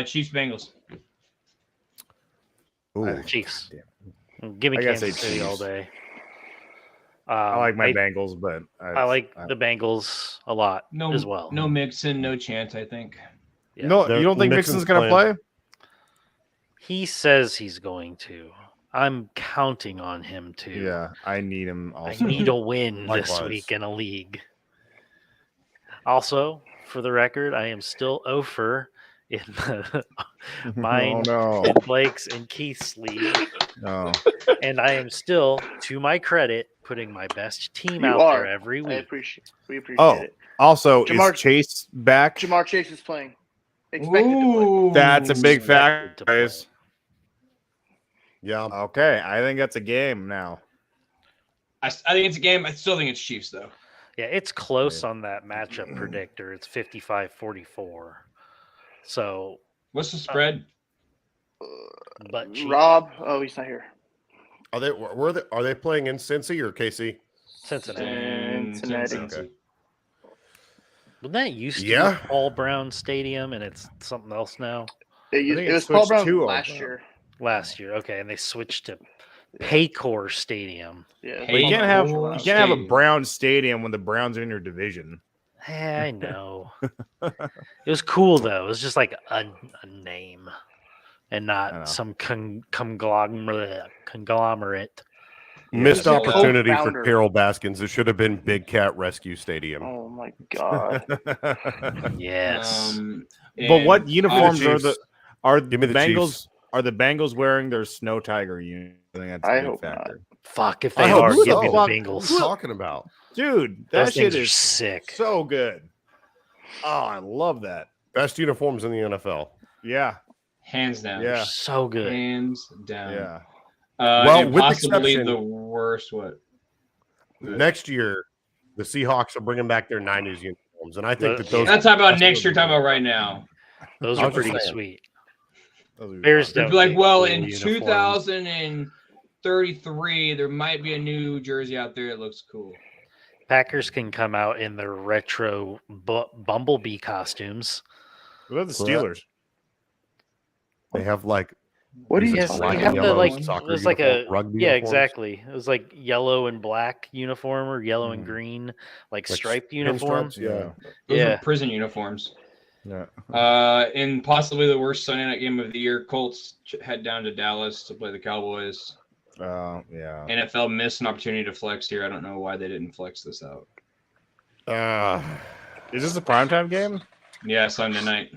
G: Chiefs Bengals.
E: Ooh.
C: Chiefs. Give me
H: I gotta say
C: Kansas City all
H: Chiefs.
C: day.
H: I like my Bengals, but
C: I like the Bengals a lot
G: No,
C: as well.
G: No Mixon, no chance. I think.
C: Yeah.
H: No,
E: The-
H: you don't think
E: Mixon's
H: Mixon's going to play?
C: He says he's going to. I'm counting on him to.
H: Yeah, I need him
C: I
H: also.
C: need a win this
E: Likewise.
C: week in a league. Also, for the record, I am still 0 in the mine,
H: Oh, no.
C: and Blake's and Keith's league,
H: No.
C: and I am still, to my credit, putting my best team
B: You
C: out
B: are.
C: there every
B: We
C: week.
B: appreciate
H: Oh,
B: it.
H: also,
B: Jamar-
H: is Chase back?
B: Jamar Chase is playing. Expected to play.
G: Ooh,
H: That's a big
C: Expected
H: factor,
C: to play.
H: guys.
E: Yeah.
H: Okay, I think that's a game now.
G: I think it's a game. I still think it's Chiefs though.
C: Yeah, it's close on that matchup predictor. It's 55-44. So,
G: What's the spread?
C: but Chiefs,
B: Rob, oh, he's not here.
E: Are they playing in Cincy or KC?
C: Cincinnati.
B: Cincinnati.
E: Okay.
C: Wasn't that used to
E: Yeah.
C: be Paul Brown Stadium, and it's something else now?
B: It,
H: think
B: it
H: it
B: was Paul
H: switched
B: Brown
H: to
B: last
H: all-
B: year.
C: Last year, okay, and they switched to Paycor Stadium.
B: Yeah,
H: But you
G: Hey,
H: can't have
G: Paul
H: you can't have a
G: Stadium.
H: Brown stadium when the Browns are in your division.
C: Yeah, I know. It was cool though. It was just like a name, and
H: I know.
C: not some conglomerate.
E: Missed
B: He's a
E: opportunity for
B: co-founder.
E: Carol Baskins. It should have been Big Cat Rescue Stadium.
B: Oh my god.
C: Yes.
H: But what
G: and
H: uniforms are the
E: Chiefs.
H: are
E: Give me the
H: Bengals?
E: Chiefs.
H: Are the Bengals wearing their Snow Tiger uniform? I think that's a
B: I
H: big
B: hope not.
H: factor.
C: Fuck if
E: I
C: they
E: hope
C: are.
E: so.
C: Give me the
H: Fuck.
E: What are
C: Bengals.
E: you talking about?
H: Dude,
C: Those
H: that shit
C: things are
H: is
C: sick.
H: so good. Oh, I love that.
E: Best uniforms in the NFL.
H: Yeah,
G: hands down.
H: Yeah.
C: So good.
G: Hands down.
H: yeah.
E: Well,
G: And
E: with
G: possibly
E: exception-
G: the worst. What?
E: Next year, the Seahawks are bringing back their 90s uniforms, and I think that
C: Yeah.
E: those.
G: Not talking about next year. Talking about right now.
C: Those
E: I
C: are
E: was just
C: pretty
E: saying.
C: sweet.
H: Those would be
C: Bears
H: fun.
G: They'd
C: don't
G: be like,
C: get
G: well,
C: cool
G: in
C: uniforms.
G: 2033, there might be a new jersey out there that looks cool.
C: Packers can come out in their retro bumblebee costumes.
H: What about the
E: Well,
H: Steelers?
E: They have like.
B: What do
E: these
B: you
C: Yes,
E: black
C: you
E: and
C: have the
E: yellow
C: like.
E: soccer
C: There's like a
E: uniform- rugby
C: yeah,
E: uniforms.
C: exactly. It was like yellow and black uniform or yellow and
H: Mm.
C: green, like
E: Like
C: striped uniform.
E: pinstripes? Yeah.
G: Those
C: Yeah.
G: are prison uniforms.
H: Yeah.
G: In possibly the worst Sunday night game of the year, Colts head down to Dallas to play the Cowboys.
H: Yeah.
G: NFL missed an opportunity to flex here. I don't know why they didn't flex this out.
H: Is this a primetime game?
G: Yeah, Sunday night.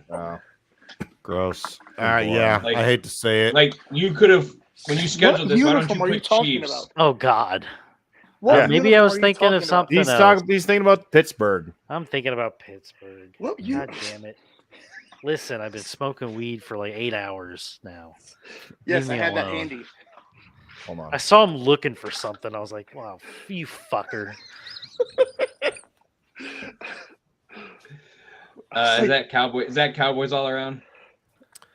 E: Gross.
H: boy.
E: Yeah,
G: Like-
E: I hate to say it.
G: Like you could have when you scheduled this. Why don't
B: uniform
G: you
B: are
G: put
B: you talking
G: Chiefs?
B: about?
C: Oh God.
B: What
H: Yeah.
C: Maybe I
B: uniform
C: was
B: are you
C: thinking of
B: talking about?
C: something
H: He's
C: else.
H: talking. He's thinking about Pittsburgh.
C: I'm thinking about Pittsburgh.
B: What
C: God damn it. Listen, I've been smoking weed for like 8 hours now.
B: Yes,
C: Leave
B: I
C: me
B: had that
C: alone.
B: handy.
H: Hold on.
C: I saw him looking for something. I was like, wow, you fucker.
G: Is that Cowboy? Is that Cowboys all around?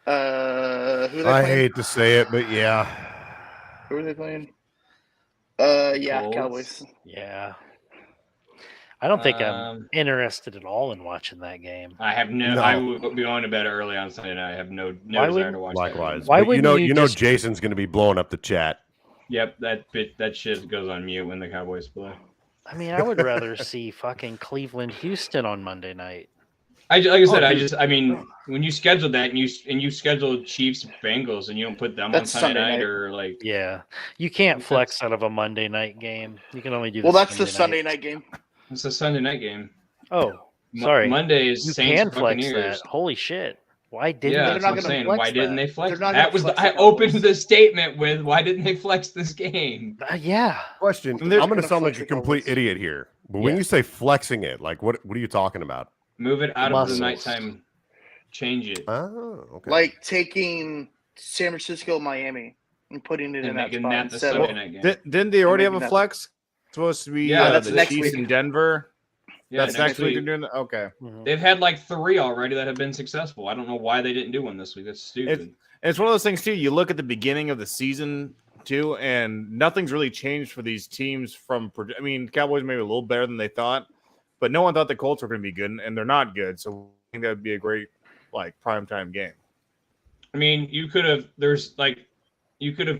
B: Who are they
E: I
B: playing?
E: hate to say it, but yeah.
B: Who are they playing? Yeah,
G: Colts.
B: Cowboys.
C: Yeah. I don't think I'm
G: Um,
C: interested at all in watching that game.
G: I have no.
E: No.
G: I would be going to bed early on Sunday night. I have no
C: Why
G: desire
C: wouldn't-
G: to watch.
E: Likewise.
C: Why
E: But
C: wouldn't
E: you
C: you
E: know
C: just-
E: Jason's going to be blowing up the chat.
G: Yep, that shit goes on mute when the Cowboys play.
C: I mean, I would rather see fucking Cleveland Houston on Monday night.
G: Like I said,
E: Oh,
G: I mean, when you schedule that and you schedule Chiefs Bengals and you don't put them
B: That's
G: on Sunday
B: Sunday
G: night
B: night.
G: or like
C: Yeah. You can't flex out of a Monday night game. You can only do
B: Well,
C: the
B: that's the Sunday night game.
G: it's a Sunday night game.
C: Oh, sorry.
G: Monday is
C: You
G: Saints
C: can
G: and
C: flex
G: Buccaneers.
C: that. Holy shit. Why didn't
G: Yeah,
C: they
G: that's what I'm
B: gonna
G: saying.
C: flex
G: Why didn't
C: that?
G: they flex?
B: They're not
G: That
B: gonna
G: was
B: flex
G: I
B: the
G: opened
B: Cowboys.
G: the statement with why didn't they flex this game?
C: Yeah.
E: Question.
H: And they're
E: I'm going to
B: gonna
E: sound like
B: flex
E: a
B: the
E: complete
B: Cowboys.
E: idiot here. But when
C: Yeah.
E: you say flexing it, like what are you talking about?
G: Move it out
C: Muscles.
G: of the nighttime. Change it
E: Oh, okay.
B: Like taking San Francisco, Miami, and putting it
G: and
B: in that
G: making
B: spot
G: that the
B: instead
G: Sunday
B: of
G: night game.
H: Didn't they already have
B: Maybe
H: a
B: not.
H: flex? supposed to be
G: Yeah,
B: that's
H: the
B: next
H: Chiefs
B: week.
H: in Denver.
G: Yeah,
H: That's next week. They're doing that. Okay.
C: Mhm.
G: They've had like 3 already that have been successful. I don't know why they didn't do one this week. That's stupid.
H: And it's one of those things too. You look at the beginning of the season too, and nothing's really changed for these teams. I mean, Cowboys maybe a little better than they thought, but no one thought the Colts were going to be good, and they're not good. So I think that would be a great primetime game.
G: I mean, you could have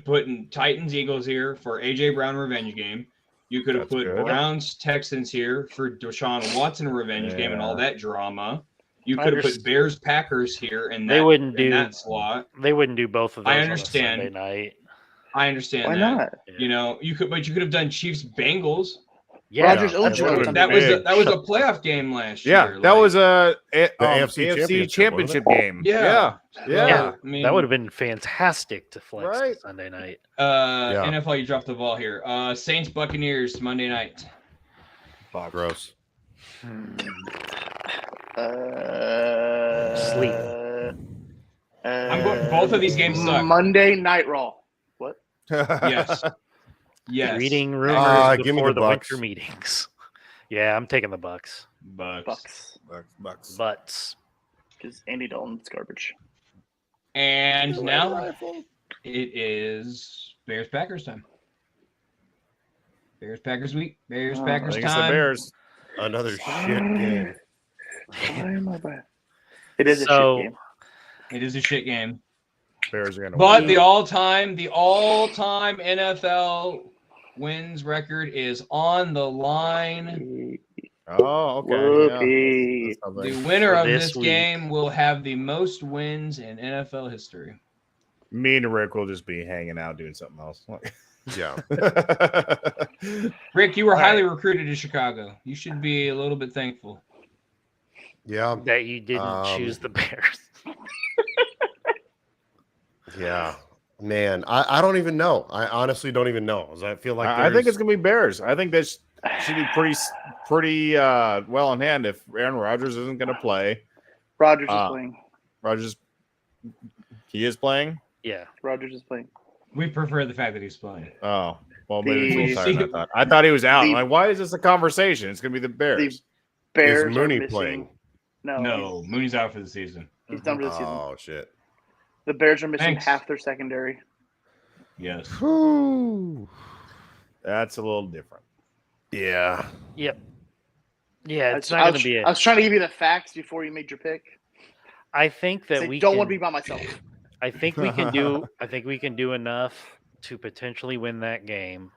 G: put in Titans Eagles here for AJ Brown revenge game. You could have
H: That's
G: put
H: good.
G: Browns Texans here for Deshaun Watson revenge game and all that drama. You
C: I
G: could have put
C: understand.
G: Bears Packers here and
C: They wouldn't do
G: that slot.
C: They wouldn't do both of those
G: I
C: on a
G: understand.
C: Sunday night.
G: I understand
B: Why
G: that.
B: not?
G: You know, you could have done Chiefs Bengals.
C: Yeah,
B: Rogers
H: Yeah,
B: eligible.
H: that's
G: That
H: big.
G: was a playoff game last
H: Yeah,
G: year.
H: that was a
E: AFC
H: AFC championship game.
G: Yeah.
C: Yeah.
G: I mean,
C: that would have been fantastic to flex
H: Right.
C: Sunday night.
G: NFL, you dropped the ball here. Saints Buccaneers Monday night.
E: Gross.
C: Sleep.
G: I'm going. Both of these games suck.
B: Monday Night Raw. What?
G: Yes. Yes.
C: Reading rumors
E: give me
C: before
E: the
C: the
E: Bucks.
C: winter meetings. Yeah, I'm taking the Bucks.
G: Bucks.
B: Bucks.
C: Butts.
B: Because Andy Dalton's garbage.
G: And now it is Bears Packers time. Bears Packers week. Bears
B: Oh,
G: Packers
H: I think it's the
G: time.
H: Bears.
E: Another shit game.
B: Why am I bad? It is a
C: So-
B: shit game.
G: It is a shit game.
H: Bears are gonna
G: But
H: win.
G: the all-time NFL wins record is on the line.
H: Oh, okay.
B: Whoopee.
H: Yeah.
G: The winner
C: For
G: of
C: this
G: this
C: week.
G: game will have the most wins in NFL history.
H: Me and Rick will just be hanging out doing something else.
E: Yeah.
G: Rick, you were
C: All right.
G: highly recruited to Chicago. You should be a little bit thankful.
E: Yeah.
C: That you didn't choose the Bears.
E: Yeah. Man, I don't even know. I honestly don't even know. 'Cause I feel like
H: I think
E: there's-
H: it's gonna be Bears. I think this should be pretty well in hand if Aaron Rodgers isn't gonna play.
B: Rodgers is playing.
H: Rodgers, he is playing.
C: Yeah.
B: Rodgers is playing.
G: We prefer the fact that he's playing.
H: Oh, well, maybe it's a little
B: The-
H: tired than I thought. I thought he was out. I'm
B: the-
H: like, why is this a conversation? It's gonna be the Bears.
B: Bears
E: Is Mooney
B: are missing.
E: playing?
G: No, Mooney's out for the season.
B: He's done for the season.
E: Oh shit.
B: The Bears are missing
G: Thanks.
B: half their secondary.
G: Yes.
H: That's a little different.
E: Yeah.
C: Yep. Yeah, it's
B: I
C: not going
B: was-
C: to be
B: I was trying to give you the facts before you made your pick.
C: I think that
B: I
C: we
B: don't
C: can,
B: want to be by myself.
C: I think we can do. I think we can do enough to potentially win that game.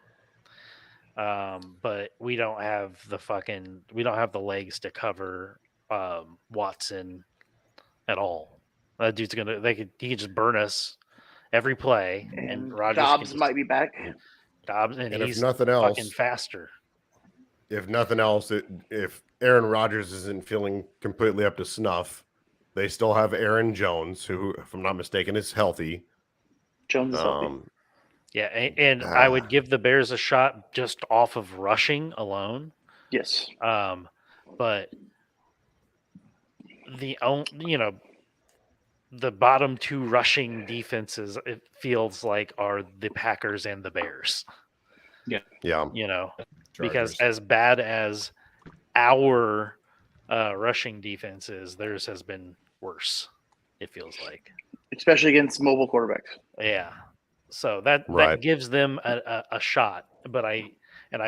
C: But we don't have the legs to cover Watson at all. That dude's he can just burn us every play, and
B: And
C: Rodgers
B: Dobbs might be back.
C: Dobbs, and
E: And
C: he's
E: if nothing
C: fucking
E: else,
C: faster.
E: if Aaron Rodgers isn't feeling completely up to snuff, they still have Aaron Jones, who, if I'm not mistaken, is healthy.
B: Jones is healthy.
C: Yeah, and I would give the Bears a shot just off of rushing alone.
B: Yes.
C: But the bottom two rushing defenses, it feels like, are the Packers and the Bears.
E: Yeah.
C: Because as bad as our rushing defense is, theirs has been worse. It feels like,
B: Especially against mobile quarterbacks.
C: yeah. So that
E: Right.
C: gives them a shot. But I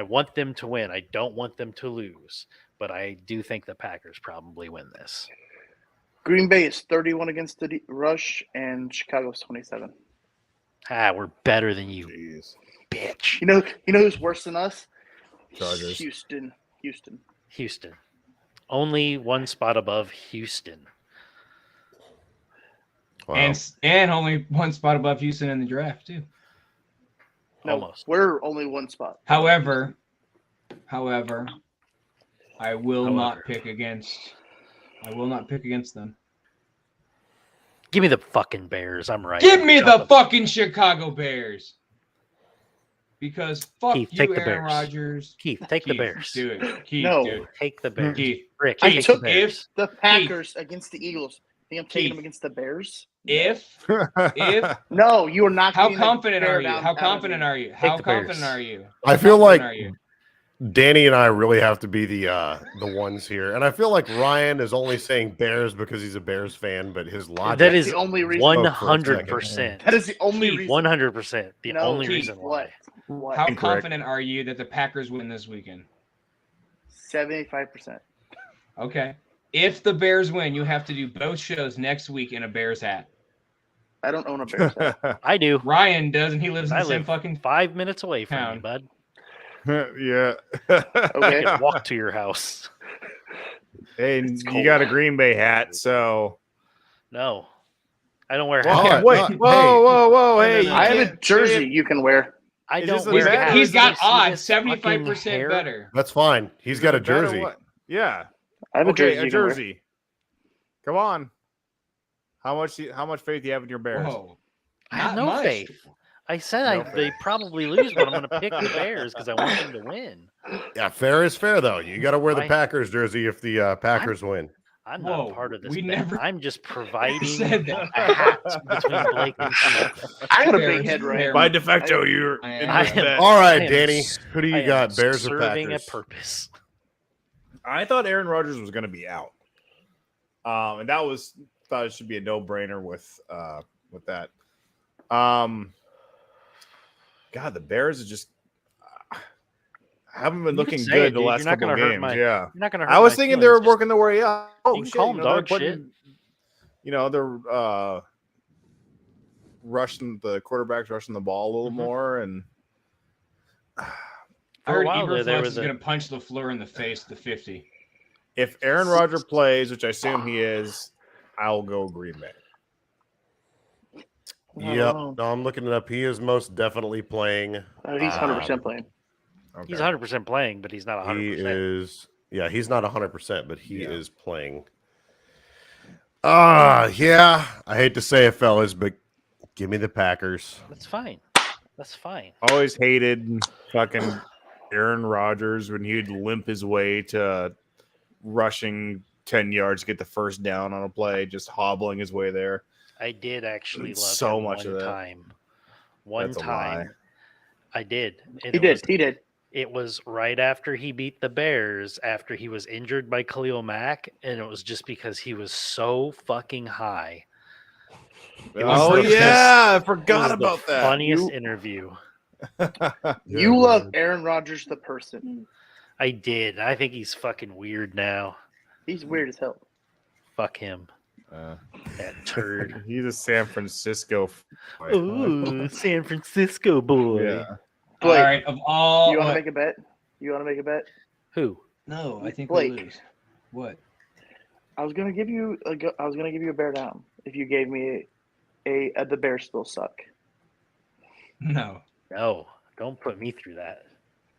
C: want them to win. I don't want them to lose. But I do think the Packers probably win this.
B: Green Bay is 31 against the rush, and Chicago's 27.
C: We're better than you,
H: Jeez.
C: bitch.
B: You know who's worse than us?
H: Chargers.
B: Houston.
C: Houston. Only one spot above Houston.
E: Wow.
G: And only one spot above Houston in the draft too.
B: No,
C: Almost.
B: we're only one spot.
G: However, I will not pick against them.
C: Give me the fucking Bears. I'm right.
G: Give me the
C: Shut
G: fucking Chicago Bears. Because fuck
C: Keith,
G: you,
C: take the
G: Aaron
C: Bears.
G: Rodgers.
C: Keith, take the
G: Keith,
C: Bears.
G: Do it. Keith,
B: No.
G: do it.
C: Take the Bears.
G: Keith,
C: Rick,
B: I
C: take
B: took
C: the Bears.
B: The Packers against the Eagles. Think I'm taking them
G: Keith.
B: against the Bears?
G: if
B: No, you are not.
G: how
B: getting the
G: confident
B: bear
G: are you?
B: down
G: How
B: out of
G: confident
B: me.
G: are you? How
C: the
G: confident
C: Bears.
G: are you?
E: I
G: How
E: feel
G: confident
E: like
G: are you?
E: Danny and I really have to be the ones here, and I feel like Ryan is only saying Bears because he's a Bears fan, but his logic.
C: That is
B: the only reason.
C: 100%.
B: That is the only reason.
C: 100%. The
B: No,
C: only
B: Keith,
C: reason why.
B: What?
G: How
H: Incorrect.
G: confident are you that the Packers win this weekend?
B: 75%.
G: Okay. If the Bears win, you have to do both shows next week in a Bears hat.
B: I don't own a Bears hat.
C: I do.
G: Ryan does, and he lives in
C: I
G: the same
C: live
G: fucking.
C: 5 minutes away from
G: town.
C: you, bud.
H: Yeah.
C: I
B: Okay.
C: can walk to your house.
H: Hey,
B: It's
H: you
B: cold.
H: got a Green Bay hat, so.
C: No, I don't wear
E: Well,
C: hats.
E: Okay,
H: wait,
E: no,
H: whoa! Hey,
C: no, no.
B: I have a
H: can't
B: jersey
H: say it.
B: you can wear.
C: I
H: Is
C: don't
H: this a
C: wear
H: bet?
C: hats.
G: He's got
C: You see
G: odds,
C: this fucking
G: 75%
C: hair?
G: better.
E: That's fine. He's got a
H: Is it better
E: jersey.
H: what? Yeah.
B: I have a
H: Okay,
B: jersey.
H: a
B: you can wear.
H: jersey. Come on. How much faith do you have in your Bears?
G: Whoa.
C: I have
G: Not
C: no
G: much.
C: faith. I said
H: No
C: they
H: faith.
C: probably lose, but I'm going to pick the Bears because I want them to win.
E: Yeah, fair is fair though. You got to wear the
C: Right.
E: Packers jersey if the Packers win.
C: I'm
G: Whoa,
C: not part of this.
G: we
C: bet.
G: never
C: I'm just providing
G: said that.
C: a hat between Blake and Keith.
B: I got a
G: Fair
B: big
G: is
B: head, right?
G: fair.
H: By de facto, you're
G: I
H: in
G: am-
H: this
C: I am-
H: bet.
E: All right,
C: I am
E: Danny.
C: s-
E: Who do
C: I
E: you
C: am
E: got? Bears or
C: serving
E: Packers?
C: a purpose.
H: I thought Aaron Rodgers was going to be out, and thought it should be a no-brainer with that. God, the Bears are just haven't been
C: You can
H: looking
C: say
H: good
C: it,
H: the
C: dude.
H: last
C: You're not
H: couple
C: gonna hurt
H: games.
C: my-
H: Yeah,
C: You're not going to.
H: I was thinking they were working their way up. Oh
C: you can
H: shit!
C: call 'em dog
H: they're rushing the quarterbacks, rushing the ball a little more, and
G: I
C: For a
G: heard
C: while there, they
G: Eberflus
C: were
G: is
C: the-
G: going to punch LaFleur in the face at the 50.
H: if Aaron Rodgers plays, which I assume he is, I'll go Green Bay.
E: Yep.
B: Oh.
E: No, I'm looking it up. He is most definitely playing.
B: He's 100% playing.
H: Okay.
C: He's 100% playing, but he's not 100%.
E: He is. Yeah, he's not 100%, but he is playing. Yeah. I hate to say it, fellas, but give me the Packers.
C: That's fine. That's fine.
H: Always hated fucking Aaron Rodgers when he'd limp his way to rushing 10 yards to get the first down on a play, just hobbling his way there.
C: I did actually love
H: So
C: him
H: much
C: one
H: of that.
C: time. One
H: That's a
C: time.
H: lie.
C: I did. And
B: He
C: it
B: did.
C: was-
B: He did.
C: It was right after he beat the Bears, after he was injured by Khalil Mack, and it was just because he was so fucking high. It was
H: Oh
C: the
H: yeah, I
C: It
H: forgot
C: was the
H: about that.
C: funniest interview.
B: You love Aaron Rodgers, the person.
C: I did. I think he's fucking weird now.
B: He's weird as hell.
C: Fuck him. That turd.
H: He's a San Francisco.
C: Ooh, San Francisco boy.
H: Yeah.
G: All
B: Blake,
G: right, of all.
B: you want to make a bet? You want to make a bet?
C: Who?
G: No, I think
B: Blake.
G: we lose. What?
B: I was gonna give you a bear down if you gave me the Bears still suck.
G: No.
C: No, don't put me through that.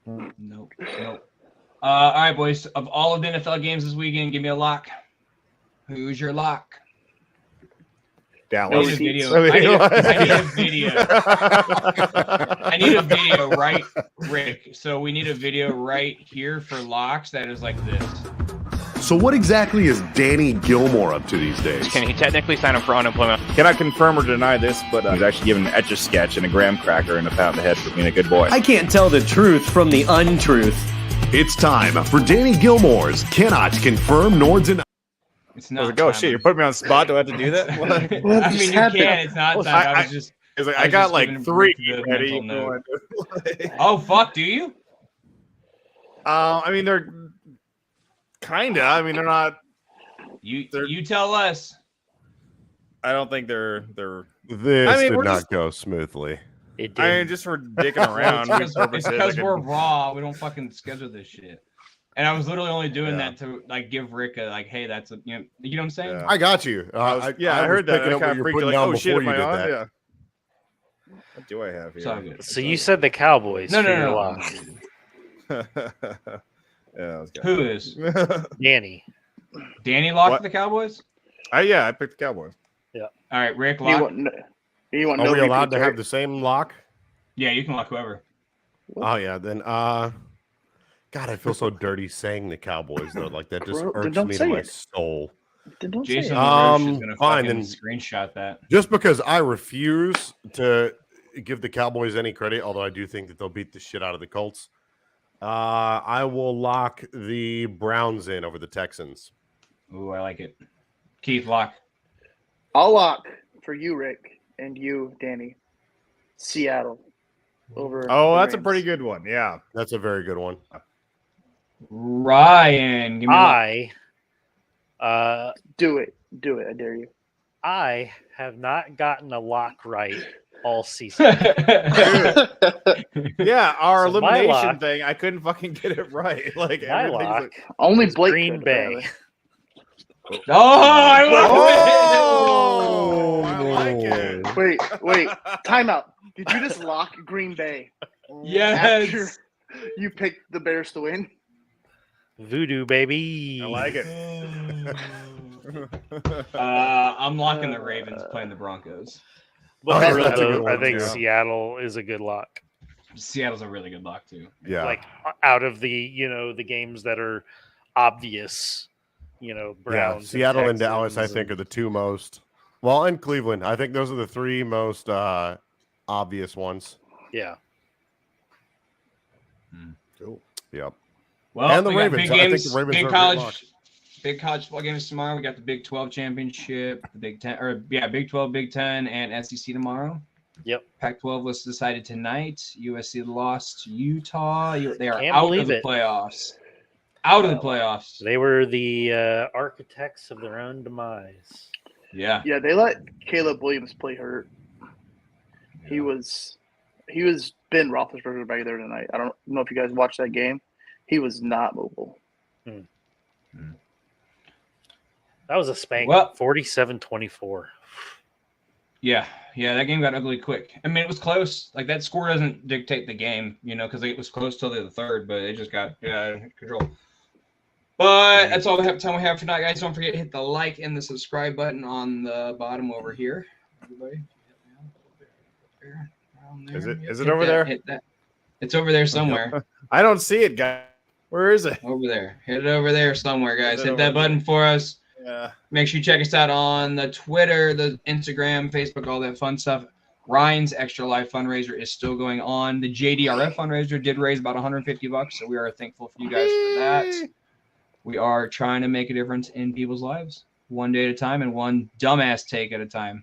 G: Nope. All right, boys. Of all of the NFL games this weekend, give me a lock. Who's your lock? I need a
H: Dallas.
G: video. I need a video. I need a video, right, Rick? So we need a video right here for locks that is like this.
A: So, what exactly is Danny Gilmore up to these days?
D: Can he technically sign up for unemployment?
H: Cannot confirm or deny this, but he's actually given an etch a sketch and a graham cracker and a pat on the head for being a good boy.
I: I can't tell the truth from the untruth.
A: It's time for Danny Gilmore's Cannot Confirm Nor Deny.
G: It's
H: I
G: not.
H: was like, oh
G: time.
H: shit, you're putting me on the spot. Do I have to do that?
B: Well,
G: I
B: just
G: mean, you
B: have
G: can.
B: to-
G: It's not time. I was just.
H: It's like,
G: I
H: I
G: was
H: got
G: just
H: like
G: giving
H: three
G: Rick the
H: ready.
G: mental Oh fuck! Do you?
H: I mean, they're kinda. I mean, they're not.
G: You tell us.
H: I don't think they're.
E: This
H: I mean,
E: did
H: we're
E: not
H: just-
E: go smoothly.
C: It did.
H: I mean, just for dicking around.
G: It's
H: for purposes,
G: because
H: I
G: we're
H: could-
G: raw. We don't fucking schedule this shit. And I was literally only doing
H: Yeah.
G: that to like give Rick a like, hey, that's a you know what I'm saying?
H: Yeah.
E: I got you.
H: I
E: I
H: was
E: was
H: heard that.
E: picking
H: I
E: up
H: kind
E: what
H: of
E: you're
H: freaked
E: putting
H: like,
E: down
H: oh shit,
E: before
H: am
E: you
H: I
E: did
H: on?
E: that.
H: Yeah. What do I have here?
G: It's all good.
C: So you said the Cowboys.
G: No,
C: for
G: no,
C: your
G: no.
C: lock.
H: Yeah, let's go.
G: Who is
C: Danny.
G: Danny locked
H: What?
G: the Cowboys?
H: Yeah, I picked the Cowboys.
G: All right, Rick
B: You
G: lock.
B: want you want
E: Are
B: no
E: we allowed
B: repeats,
E: to have
B: right?
E: the same lock?
G: Yeah, you can lock whoever.
E: Oh yeah, then God, I feel so dirty saying the Cowboys though. Like that just
B: Bro, then
E: irks
B: don't
E: me to
B: say
E: my
B: it.
E: soul.
B: Then don't say
G: Jason
B: it.
G: LaRoche is gonna
E: fine,
G: fucking
E: then-
G: screenshot that.
E: Just because I refuse to give the Cowboys any credit, although I do think that they'll beat the shit out of the Colts. I will lock the Browns in over the Texans.
G: Ooh, I like it. Keith, lock.
B: I'll lock for you, Rick, and you, Danny. Seattle over.
H: Oh,
B: the
H: that's a
B: Rams.
H: pretty good one. Yeah.
E: That's a very good one.
G: Ryan, give me a lock.
B: Do it. I dare you.
C: I have not gotten a lock right all season.
H: Yeah, our
C: So my
H: elimination
C: lock-
H: thing, I couldn't fucking get it right. Like
C: My
H: everything's
C: lock
H: like-
B: Only
C: is
B: Blake
C: Green
B: could,
C: Bay.
B: apparently.
G: Oh, I love
H: Oh, I like it.
B: Wait. Timeout. Did you just lock Green Bay?
G: Yes.
B: After you picked the Bears to win?
C: Voodoo, baby.
H: I like it.
G: I'm locking the Ravens playing the Broncos.
C: But
E: Oh,
C: for real,
E: that's a good
C: though, I
E: one,
C: think
E: too.
C: Seattle is a good lock.
G: Seattle's a really good lock too.
E: Yeah.
C: Like out of the the games that are obvious, Browns.
E: Yeah, Seattle and Dallas, I
C: Texans
E: think, are the two most. Well, and Cleveland. I think those are the three most obvious ones.
C: Yeah.
E: Cool. Yep.
G: Well,
E: And the
G: we got
E: Ravens.
G: big
E: I think
G: games,
E: the Ravens
G: big
E: are a great lock.
G: college football games tomorrow. We got the Big 12 championship, the Big 10, Big 12, Big 10, and SEC tomorrow.
C: Yep.
G: Pac-12 was decided tonight. USC lost to Utah. They are
C: Can't
G: out
C: believe
G: of the
C: it.
G: playoffs. Out of the playoffs.
C: They were the architects of their own demise.
G: Yeah.
B: Yeah, they let Caleb Williams play hurt. He was Ben Roethlisberger back there tonight. I don't know if you guys watched that game. He was not mobile.
C: That was a spank.
G: Well-
C: 47-24.
G: Yeah, that game got ugly quick. I mean, it was close. Like, that score doesn't dictate the game, because it was close till the third, but it just got out of control. But that's all the time we have for tonight, guys. Don't forget to hit the like and the subscribe button on the bottom over here. Everybody,
H: Is it
G: Hit
H: over
G: that,
H: there?
G: hit that. It's over there somewhere.
H: I don't see it, guys. Where is it?
G: Over there. Hit it over there somewhere, guys.
H: Hit it
G: Hit that
H: over
G: button for us.
H: Yeah.
G: Make sure you check us out on the Twitter, the Instagram, Facebook, all that fun stuff. Ryan's Extra Life fundraiser is still going on. The JDRF fundraiser did raise about $150, so we are thankful for you guys for that. We are trying to make a difference in people's lives, one day at a time and one dumbass take at a time.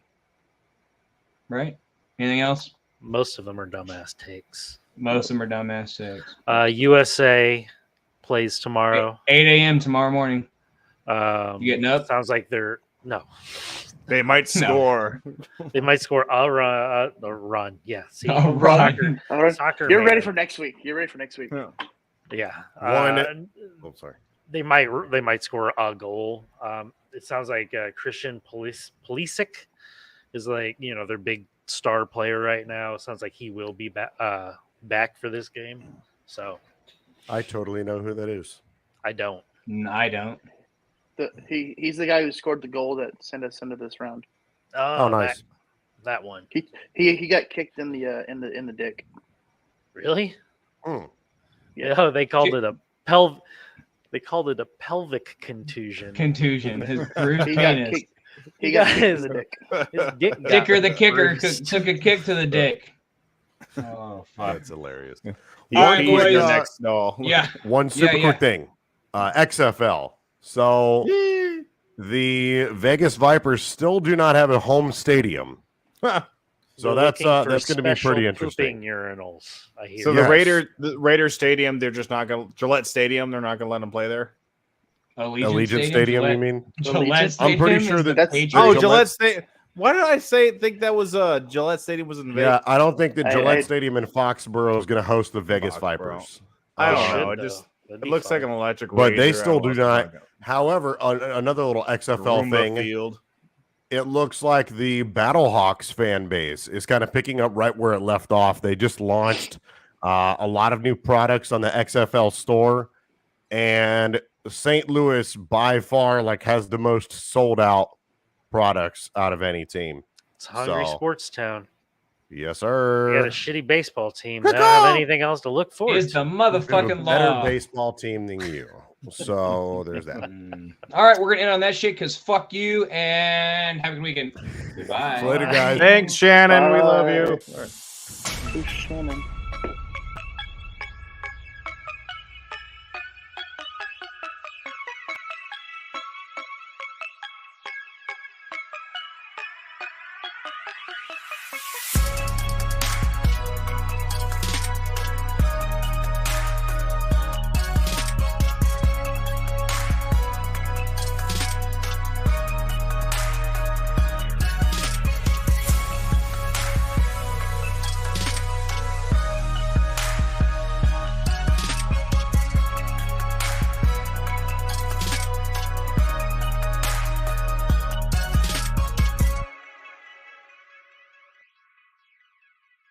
G: Right? Anything else?
C: Most of them are dumbass takes.
G: Most of them are dumbass takes.
C: USA plays tomorrow.
G: 8 a.m. tomorrow morning.
C: You
G: getting up?
C: Sounds like they're no.
H: They might score.
C: They might score a run. Yeah. See,
G: A run.
C: Soccer,
B: All right.
C: soccer.
B: You're
C: man.
B: ready for next week.
C: Yeah.
E: One. Oh, sorry.
C: They might score a goal. It sounds like Christian Pulisic is like their big star player right now. It sounds like he will be back for this game. So
E: I totally know who that is.
C: I don't.
G: No, I don't.
B: He's the guy who scored the goal that sent us into this round.
E: Oh, nice.
C: That one.
B: He got kicked in the dick.
C: Really?
E: Hmm.
C: Yeah. They called it a pelvic contusion.
G: Contusion. His bruised
B: He got
G: penis.
B: kicked. He got kicked in the dick.
C: His dick got
G: Dicker the kicker
C: bruised.
G: took a kick to the dick. Oh fuck!
E: That's hilarious.
H: He
G: All right,
H: peed
G: boys.
H: the next no.
G: Yeah,
E: One super
G: yeah.
E: quick thing. XFL. So the Vegas Vipers still do not have a home stadium. So
C: They're
E: that's
C: looking for
E: going to be
C: special
E: pretty interesting.
C: pooping urinals. I hear.
H: So
E: Yes.
H: the Raider Stadium, they're just not going to Gillette Stadium. They're not going to let them play there.
E: Allegiant Stadium, you mean?
G: Gillette
E: I'm pretty
G: Stadium
E: sure
G: is the
E: that-
G: Patriots.
H: Oh,
E: Gillette-
H: Gillette Stadium. Why did I think that was Gillette Stadium was in Vegas?
E: Yeah, I don't think that Gillette
B: I-
E: Stadium in Foxborough is going to host the Vegas
H: Foxborough.
E: Vipers.
H: I don't
C: Should,
H: know. It
C: though.
H: just
C: That'd
H: it
C: be
H: looks
C: fun.
H: like an electric.
E: But they
H: wager.
E: still
H: I
E: do
H: don't
E: not.
H: know.
E: However, another little XFL
H: Roomba
E: thing.
H: Field.
E: It looks like the Battlehawks fan base is kind of picking up right where it left off. They just launched a lot of new products on the XFL store, and St. Louis by far has the most sold out products out of any team.
C: It's hungry
E: So-
C: sports town.
E: Yes,
C: You got
E: sir.
C: a shitty baseball team. They don't have anything else to look forward
G: Is
C: to.
G: the
E: We have a
G: motherfucking
E: better
G: law.
E: baseball team than you. So there's that.
G: All right, we're gonna end on that shit because fuck you and have a good weekend. Goodbye.
E: So later, guys.
H: Thanks, Shannon. We love you.
B: Who's Shannon?